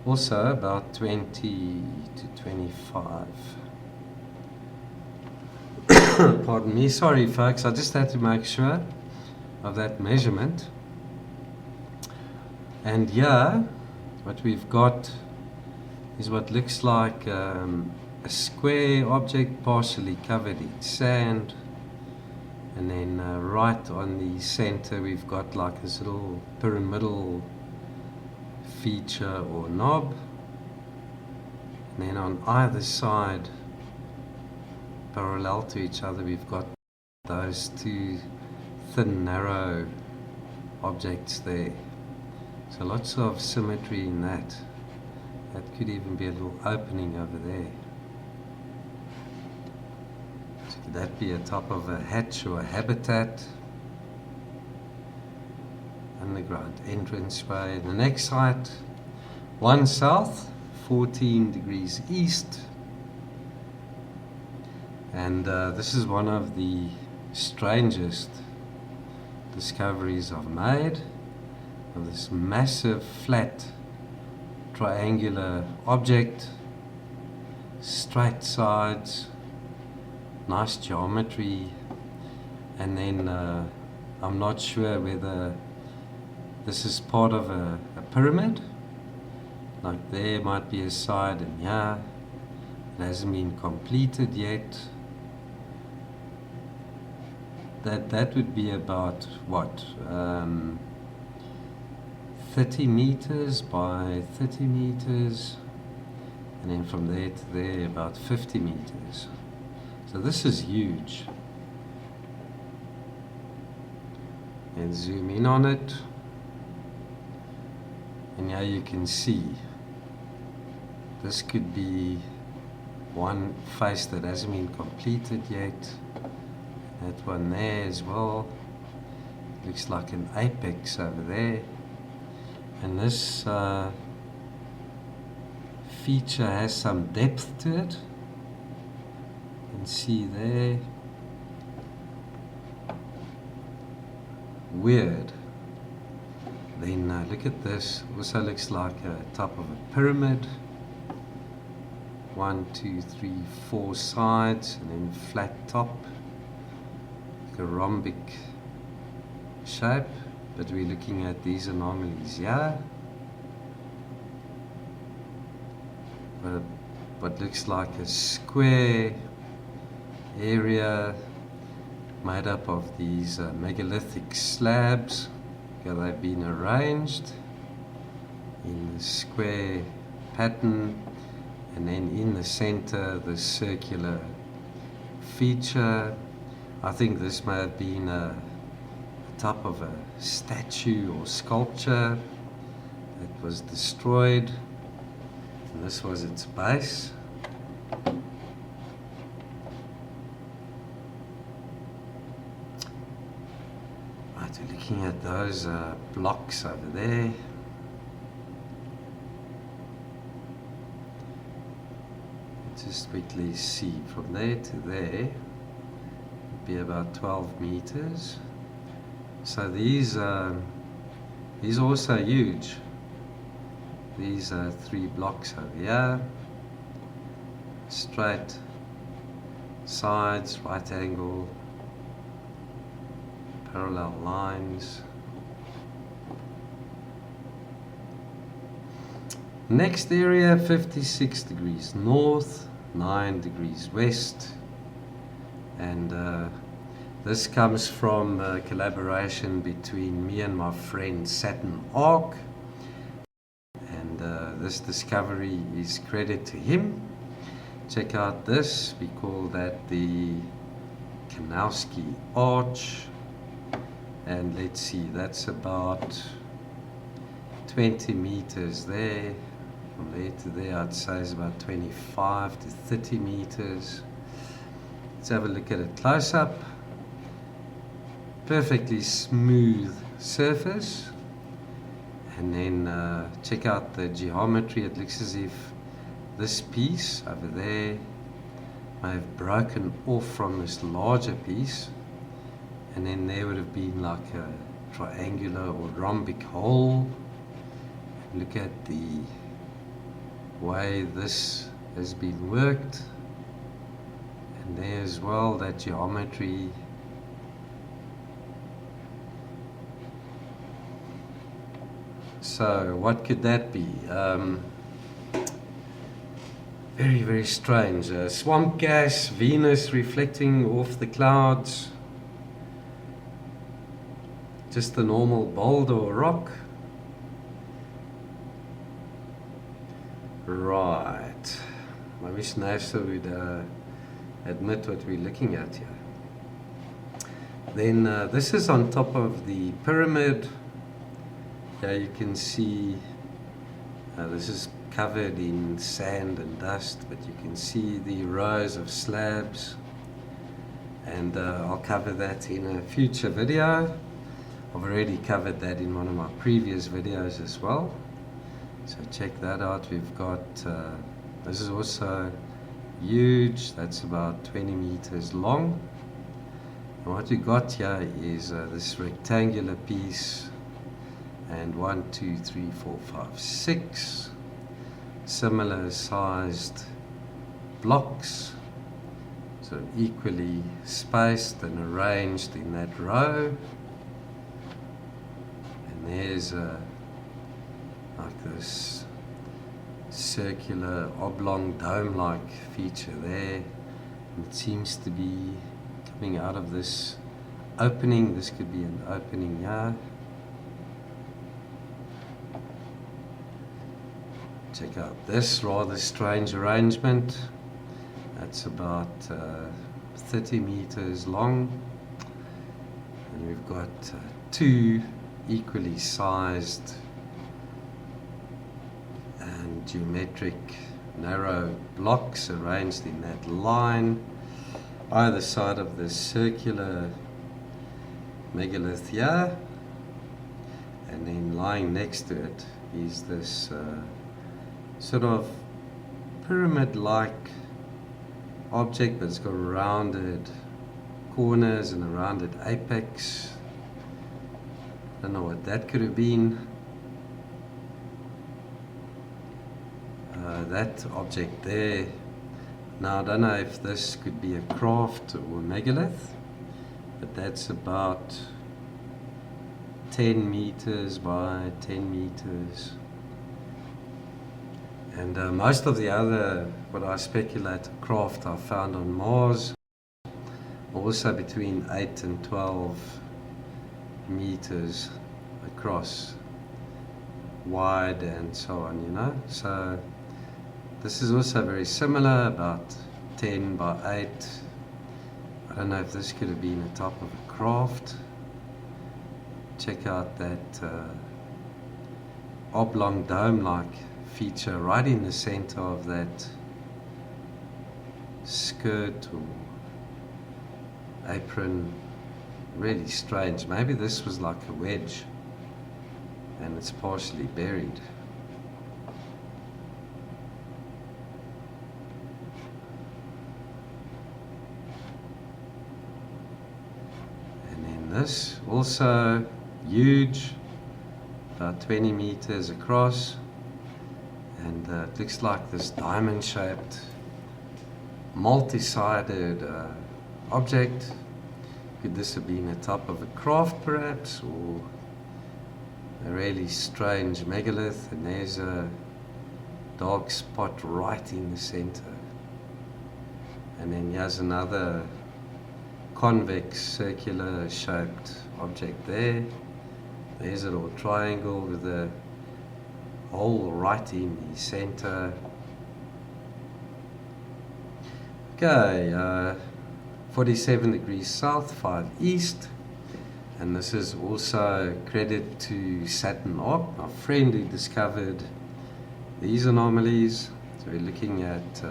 also about 20 to 25. Pardon me, sorry folks, I just had to make sure of that measurement. And here, what we've got is what looks like a square object partially covered in sand, and then right on the center we've got like this little pyramidal feature or knob, and then on either side parallel to each other we've got those two thin narrow objects there. So lots of symmetry in that. That could even be a little opening over there. So could that be a top of a hatch or a habitat? Underground entranceway. The next site, 1 south, 14 degrees east. And this is one of the strangest discoveries I've made, of this massive flat triangular object, straight sides, nice geometry, and then I'm not sure whether this is part of a pyramid, like there might be a side and yeah, it hasn't been completed yet. That would be about what, 30 meters by 30 meters, and then from there to there about 50 meters. So this is huge. And zoom in on it. And here you can see this could be one face that hasn't been completed yet. That one there as well. Looks like an apex over there. And this feature has some depth to it. You can see there. Weird. Then look at this. Also looks like a top of a pyramid. 1, 2, 3, 4 sides, and then flat top. Like a rhombic shape. But we're looking at these anomalies here. What looks like a square area made up of these megalithic slabs. They've been arranged in a square pattern, and then in the center the circular feature. I think this may have been a top of a statue or sculpture that was destroyed, and this was its base. Right, we're looking at those blocks over there. Let's just quickly see from there to there. It'd be about 12 meters. So these are also huge. These are 3 blocks over here. Straight sides, right angle, parallel lines. Next area, 56 degrees north, 9 degrees west, and this comes from a collaboration between me and my friend Saturn Arc, and this discovery is credit to him. Check out this, we call that the Kanowski Arch. And let's see, that's about 20 meters there. From there to there, I'd say is about 25 to 30 meters. Let's have a look at it close up. Perfectly smooth surface. And then check out the geometry. It looks as if this piece over there may have broken off from this larger piece. And then there would have been like a triangular or rhombic hole. Look at the way this has been worked. And there as well, that geometry. So what could that be? Very, very strange. Swamp gas, Venus reflecting off the clouds. Just a normal boulder or rock. Right. I wish NASA would admit what we're looking at here. Then this is on top of the pyramid. Here you can see this is covered in sand and dust, but you can see the rows of slabs, and I'll cover that in a future video. I've already covered that in one of my previous videos as well, so check that out. We've got this is also huge, that's about 20 meters long, and what we got here is this rectangular piece, and 1, 2, 3, 4, 5, 6 similar sized blocks, so equally spaced and arranged in that row. And there's like this circular oblong dome-like feature there, and it seems to be coming out of this opening. This could be an opening here. Check out this rather strange arrangement. That's about 30 meters long, and we've got 2 equally sized geometric narrow blocks arranged in that line, either side of this circular megalith here, and then lying next to it is this sort of pyramid-like object that's got rounded corners and a rounded apex. Don't know what that could have been. That object there. Now I don't know if this could be a craft or a megalith, but that's about 10 meters by 10 meters. And most of the other, what I speculate, craft I found on Mars, also between 8 and 12 meters across, wide and so on, you know. So this is also very similar, about 10 by 8. I don't know if this could have been the top of a craft. Check out that oblong dome-like feature right in the center of that skirt or apron. Really strange. Maybe this was like a wedge and it's partially buried. And then this also huge, about 20 meters across, and it looks like this diamond-shaped, multi-sided object. Could this have been the top of a craft perhaps, or a really strange megalith? And there's a dark spot right in the center. And then here's another convex circular shaped object there. There's a little triangle with a hole right in the center. Okay, 47 degrees south, 5 east. And this is also credit to Saturn Arc, my friend who discovered these anomalies. So we're looking at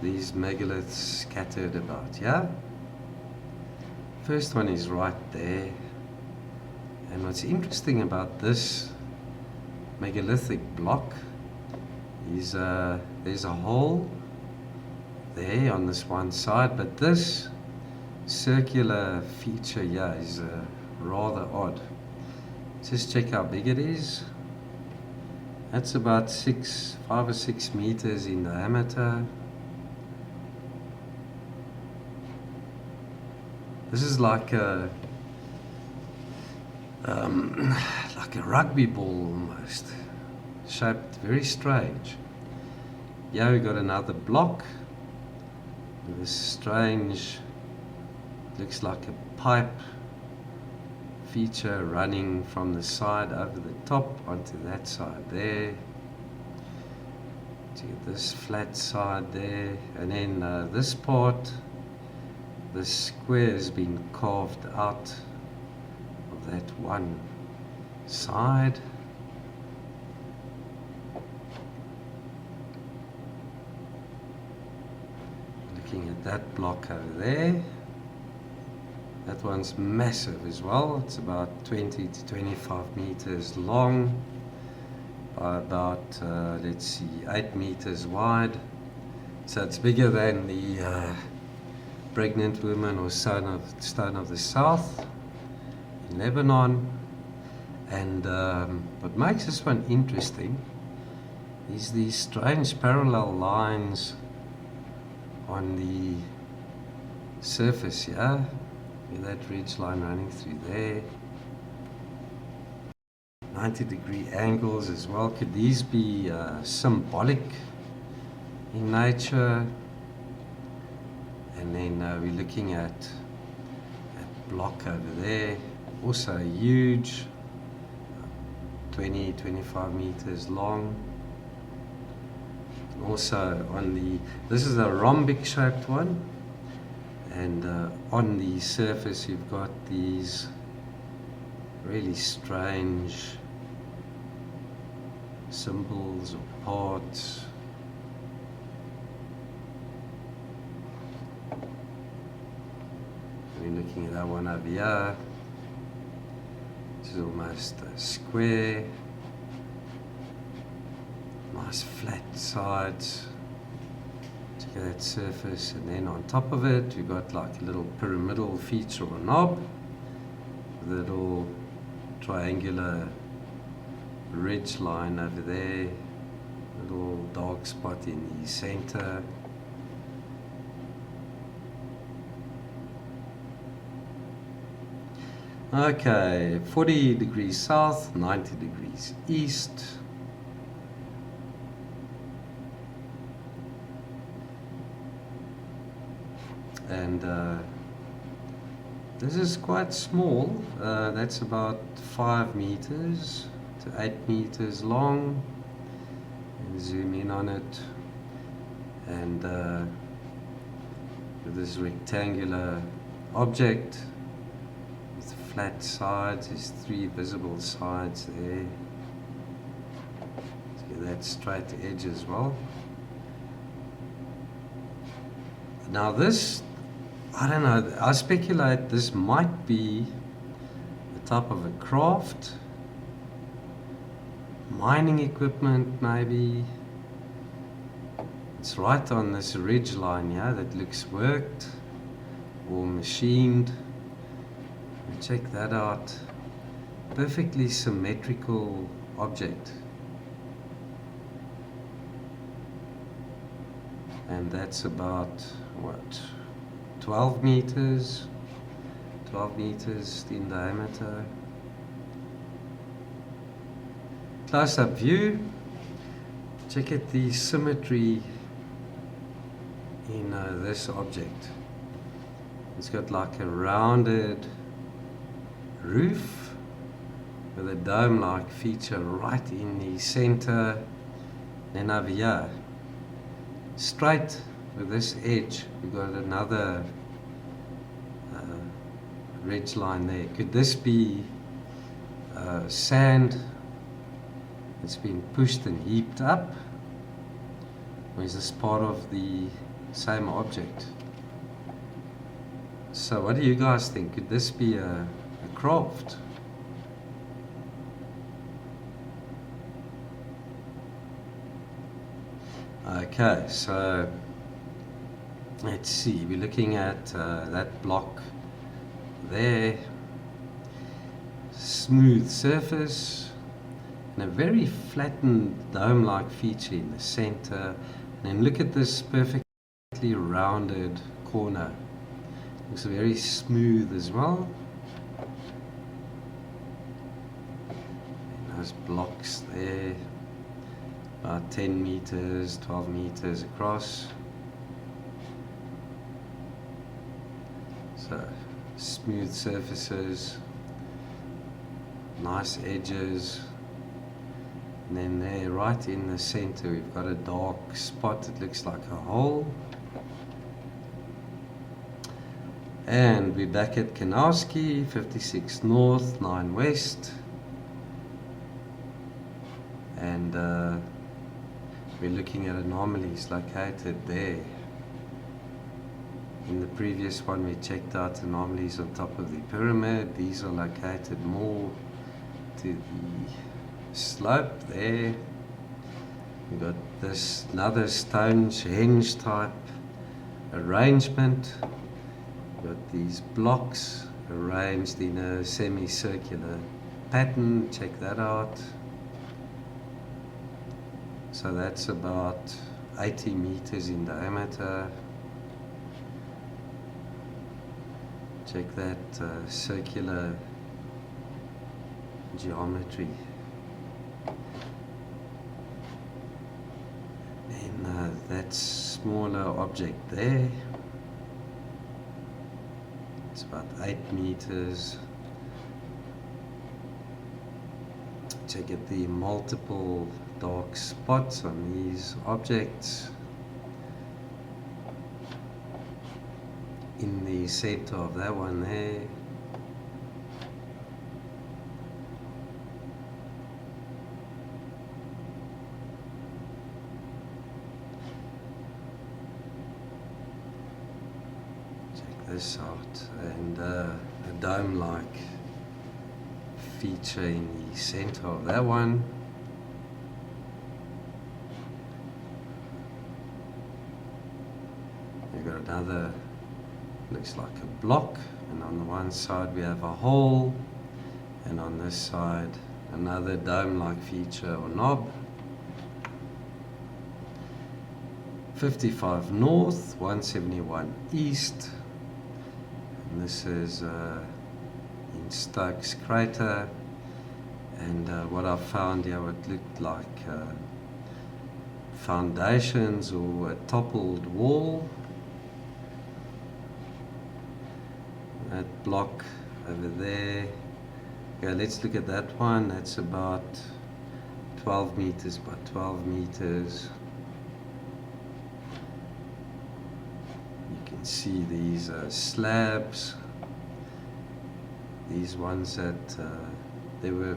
these megaliths scattered about here. First one is right there. And what's interesting about this megalithic block is there's a hole there on this one side, but this circular feature here is rather odd. Just check how big it is. That's about 5 or 6 meters in diameter. This is like a rugby ball almost, shaped very strange. Here we got another block with this strange, looks like a pipe feature running from the side over the top onto that side there. To get this flat side there, and then this part, the square has been carved out of that one side. Looking at that block over there, that one's massive as well. It's about 20 to 25 meters long by about let's see, 8 meters wide. So it's bigger than the pregnant woman or stone of the south in Lebanon. And what makes this one interesting is these strange parallel lines on the surface here, with that ridge line running through there. 90-degree angles as well. Could these be symbolic in nature? And then we're looking at that block over there, also huge, 20-25 meters long. Also on the, this is a rhombic shaped one, and on the surface you've got these really strange symbols or parts. We're looking at that one over here. This is almost a square. Nice flat sides. Check that surface, and then on top of it we've got like a little pyramidal feature or knob with a little triangular ridge line over there, little dark spot in the center. Okay, 40 degrees south, 90 degrees east. And this is quite small. That's about 5 meters to 8 meters long. And zoom in on it. And with this rectangular object with flat sides, there's 3 visible sides there. So get that straight edge as well. Now this, I don't know, I speculate this might be the type of a craft, mining equipment maybe. It's right on this ridge line here that looks worked or machined. Check that out. Perfectly symmetrical object. And that's about, what, 12 meters in diameter. Close-up view. Check out the symmetry in this object. It's got like a rounded roof with a dome-like feature right in the center. Then over here, straight with this edge, we've got another ridge line there. Could this be sand that's been pushed and heaped up? Or is this part of the same object? So what do you guys think? Could this be a craft? Okay, so let's see, we're looking at that block there, smooth surface and a very flattened dome-like feature in the center. And then look at this perfectly rounded corner, looks very smooth as well. And those blocks there, about 10 meters, 12 meters across. So smooth surfaces, nice edges, and then there right in the center we've got a dark spot that looks like a hole. And we're back at Curiosity, 56 north, 9 west, and we're looking at anomalies located there. In the previous one we checked out anomalies on top of the pyramid. These are located more to the slope there. We've got this another Stonehenge type arrangement. We've got these blocks arranged in a semicircular pattern. Check that out. So that's about 80 meters in diameter. Check that circular geometry. And that smaller object there, it's about 8 meters. Check out the multiple dark spots on these objects. In the center of that one there. this out, and a dome-like feature in the center of that one. We've got another, looks like a block, and on the one side we have a hole, and on this side another dome-like feature or knob. 55 north, 171 east, and this is in Stokes crater, and what I found here, what looked like foundations or a toppled wall. That block over there. Okay, let's look at that one. That's about 12 meters by 12 meters. You can see these slabs. These ones that they were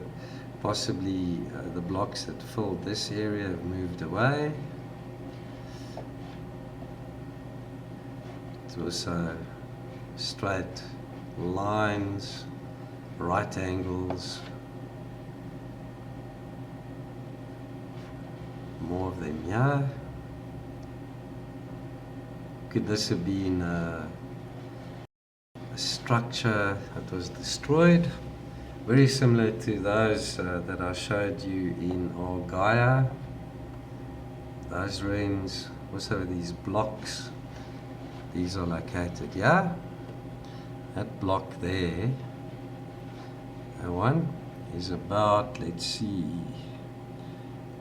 possibly the blocks that filled this area have moved away. It's also straight lines, right angles, more of them here. Could this have been a structure that was destroyed? Very similar to those that I showed you in Gaia. Those ruins, also these blocks, these are located here. That block there, that one, is about, let's see,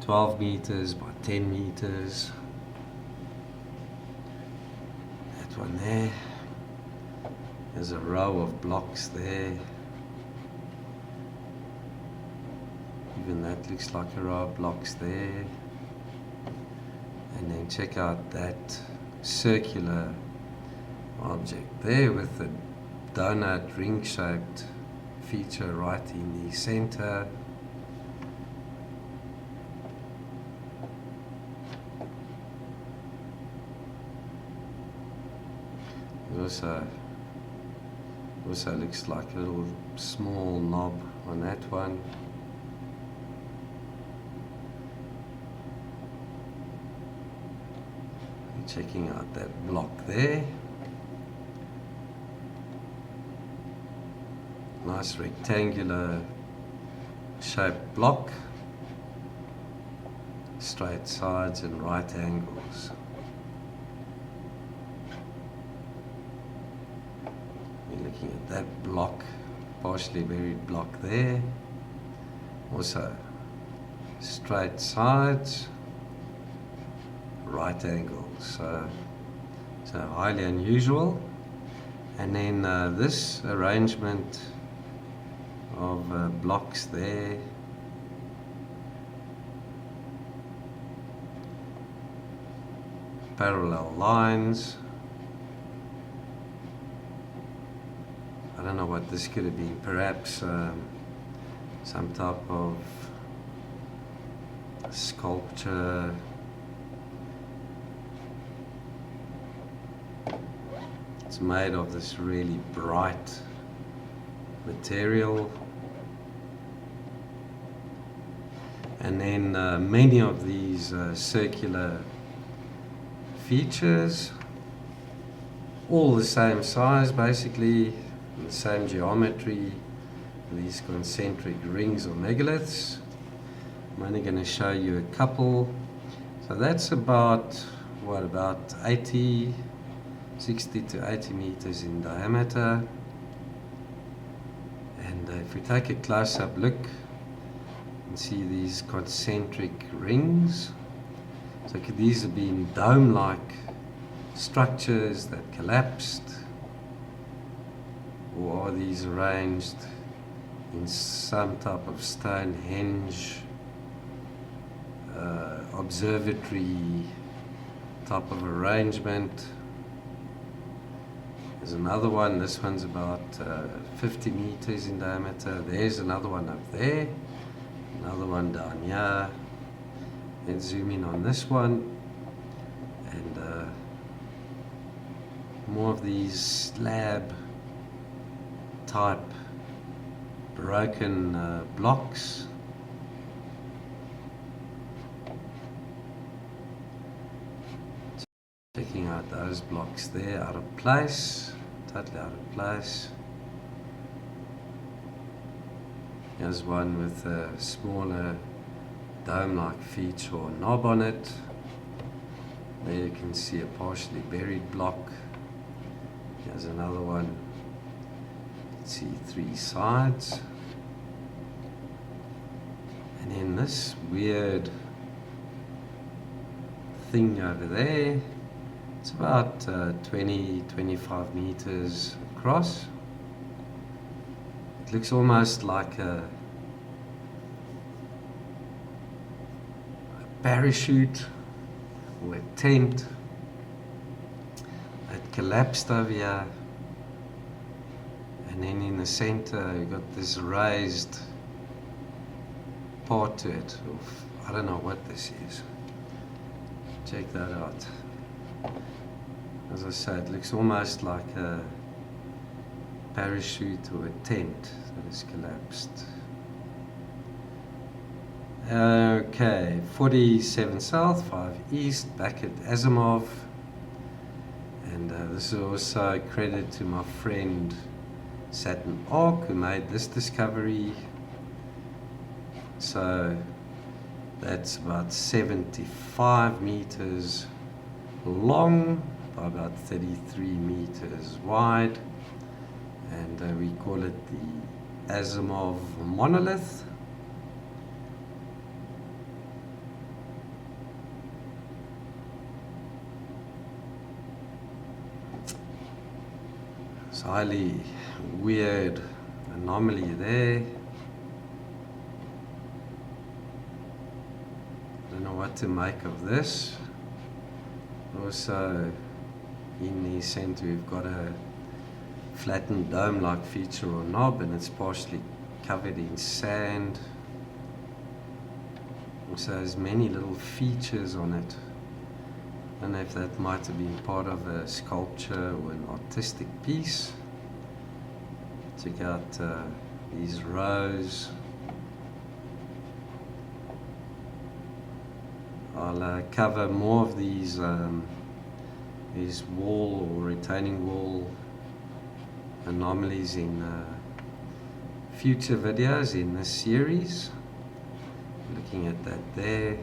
12 meters by 10 meters. That one there, there's a row of blocks there. Even that looks like a row of blocks there. And then check out that circular object there with the donut ring-shaped feature right in the center. It also looks like a little small knob on that one. Checking out that block there. Nice rectangular shaped block, straight sides and right angles. You're looking at that block, partially buried block there. Also straight sides, right angles, so highly unusual. And then this arrangement of blocks there, parallel lines. I don't know what this could have been, perhaps some type of sculpture. It's made of this really bright material. And then many of these circular features, all the same size basically, the same geometry, these concentric rings or megaliths. I'm only going to show you a couple. So that's about, what, about 60 to 80 meters in diameter. And if we take a close-up look, and see these concentric rings. So could these have been dome-like structures that collapsed, or are these arranged in some type of Stonehenge observatory type of arrangement? There's another one, this one's about 50 meters in diameter. There's another one up there. Another one down here. Then zoom in on this one, and more of these slab type broken blocks. Checking out those blocks there, out of place, totally out of place. Here's one with a smaller dome-like feature or knob on it. There you can see a partially buried block. Here's another one. You can see 3 sides. And then this weird thing over there. It's about 20-25 meters across. It looks almost like a parachute or a tent. It collapsed over here, and then in the center you got this raised part to it. I don't know what this is. Check that out. As I said, it looks almost like a parachute or a tent that is collapsed. Okay, 47 south, 5 east, back at Asimov. And this is also credit to my friend Saturn Arc, who made this discovery. So that's about 75 meters long by about 33 meters wide, and we call it the Asimov monolith. It's a highly weird anomaly there. I don't know what to make of this. Also, in the center we've got a flattened dome-like feature or knob, and it's partially covered in sand. Also has many little features on it. I don't know if that might have been part of a sculpture or an artistic piece. Check out these rows. I'll cover more of these wall or retaining wall anomalies in future videos in this series. Looking at that there.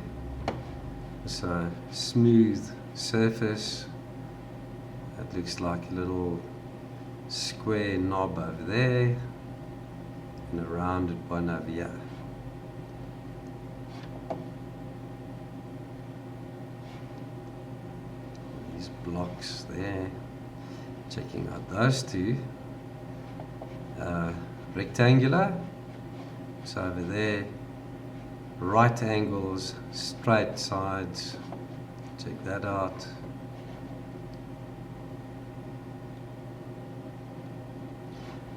So smooth surface. That looks like a little square knob over there, and a rounded one over here. These blocks there. Checking out those two. Rectangular. So over there. Right angles, straight sides. Check that out.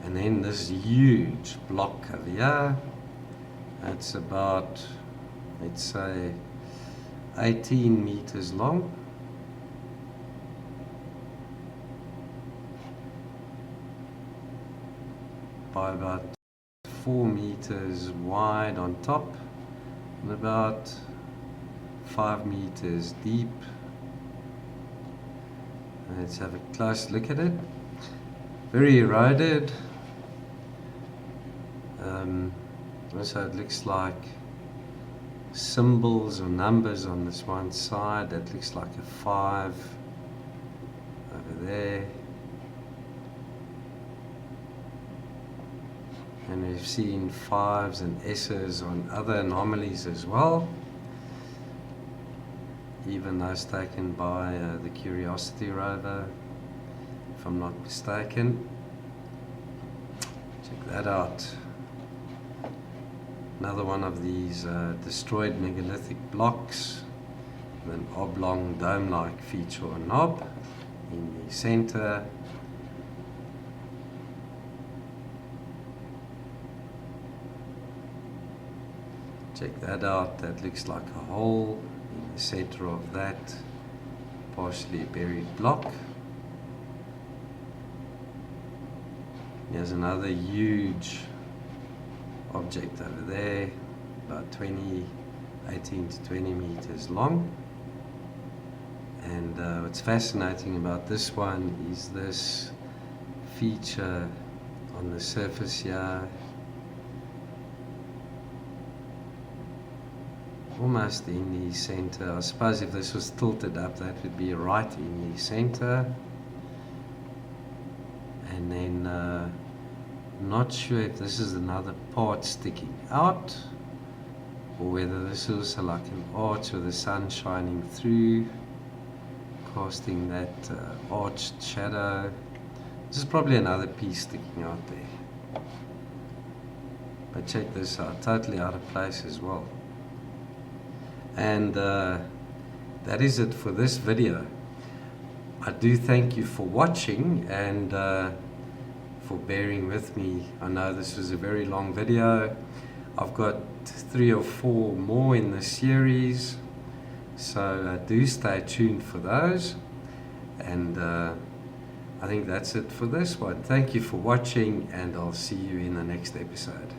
And then this huge block over here. That's about, let's say, 18 meters long. By about 4 meters wide on top. And about 5 meters deep. And let's have a close look at it. Very eroded. Also, it looks like symbols or numbers on this one side. That looks like a 5 over there. And we've seen 5s and S's on other anomalies as well, even those taken by the Curiosity Rover, if I'm not mistaken. Check that out. Another one of these destroyed megalithic blocks with an oblong dome-like feature or knob in the center. Check that out. That looks like a hole in the center of that partially buried block. Here's another huge object over there, about 18 to 20 meters long. And what's fascinating about this one is this feature on the surface here, almost in the center. I suppose if this was tilted up, that would be right in the center. And then not sure if this is another part sticking out, or whether this is also like an arch with the sun shining through, casting that arched shadow. This is probably another piece sticking out there. But check this out, totally out of place as well. And that is it for this video. I do thank you for watching and for bearing with me. I know this was a very long video. I've got 3 or 4 more in the series, so do stay tuned for those. And I think that's it for this one. Thank you for watching, and I'll see you in the next episode.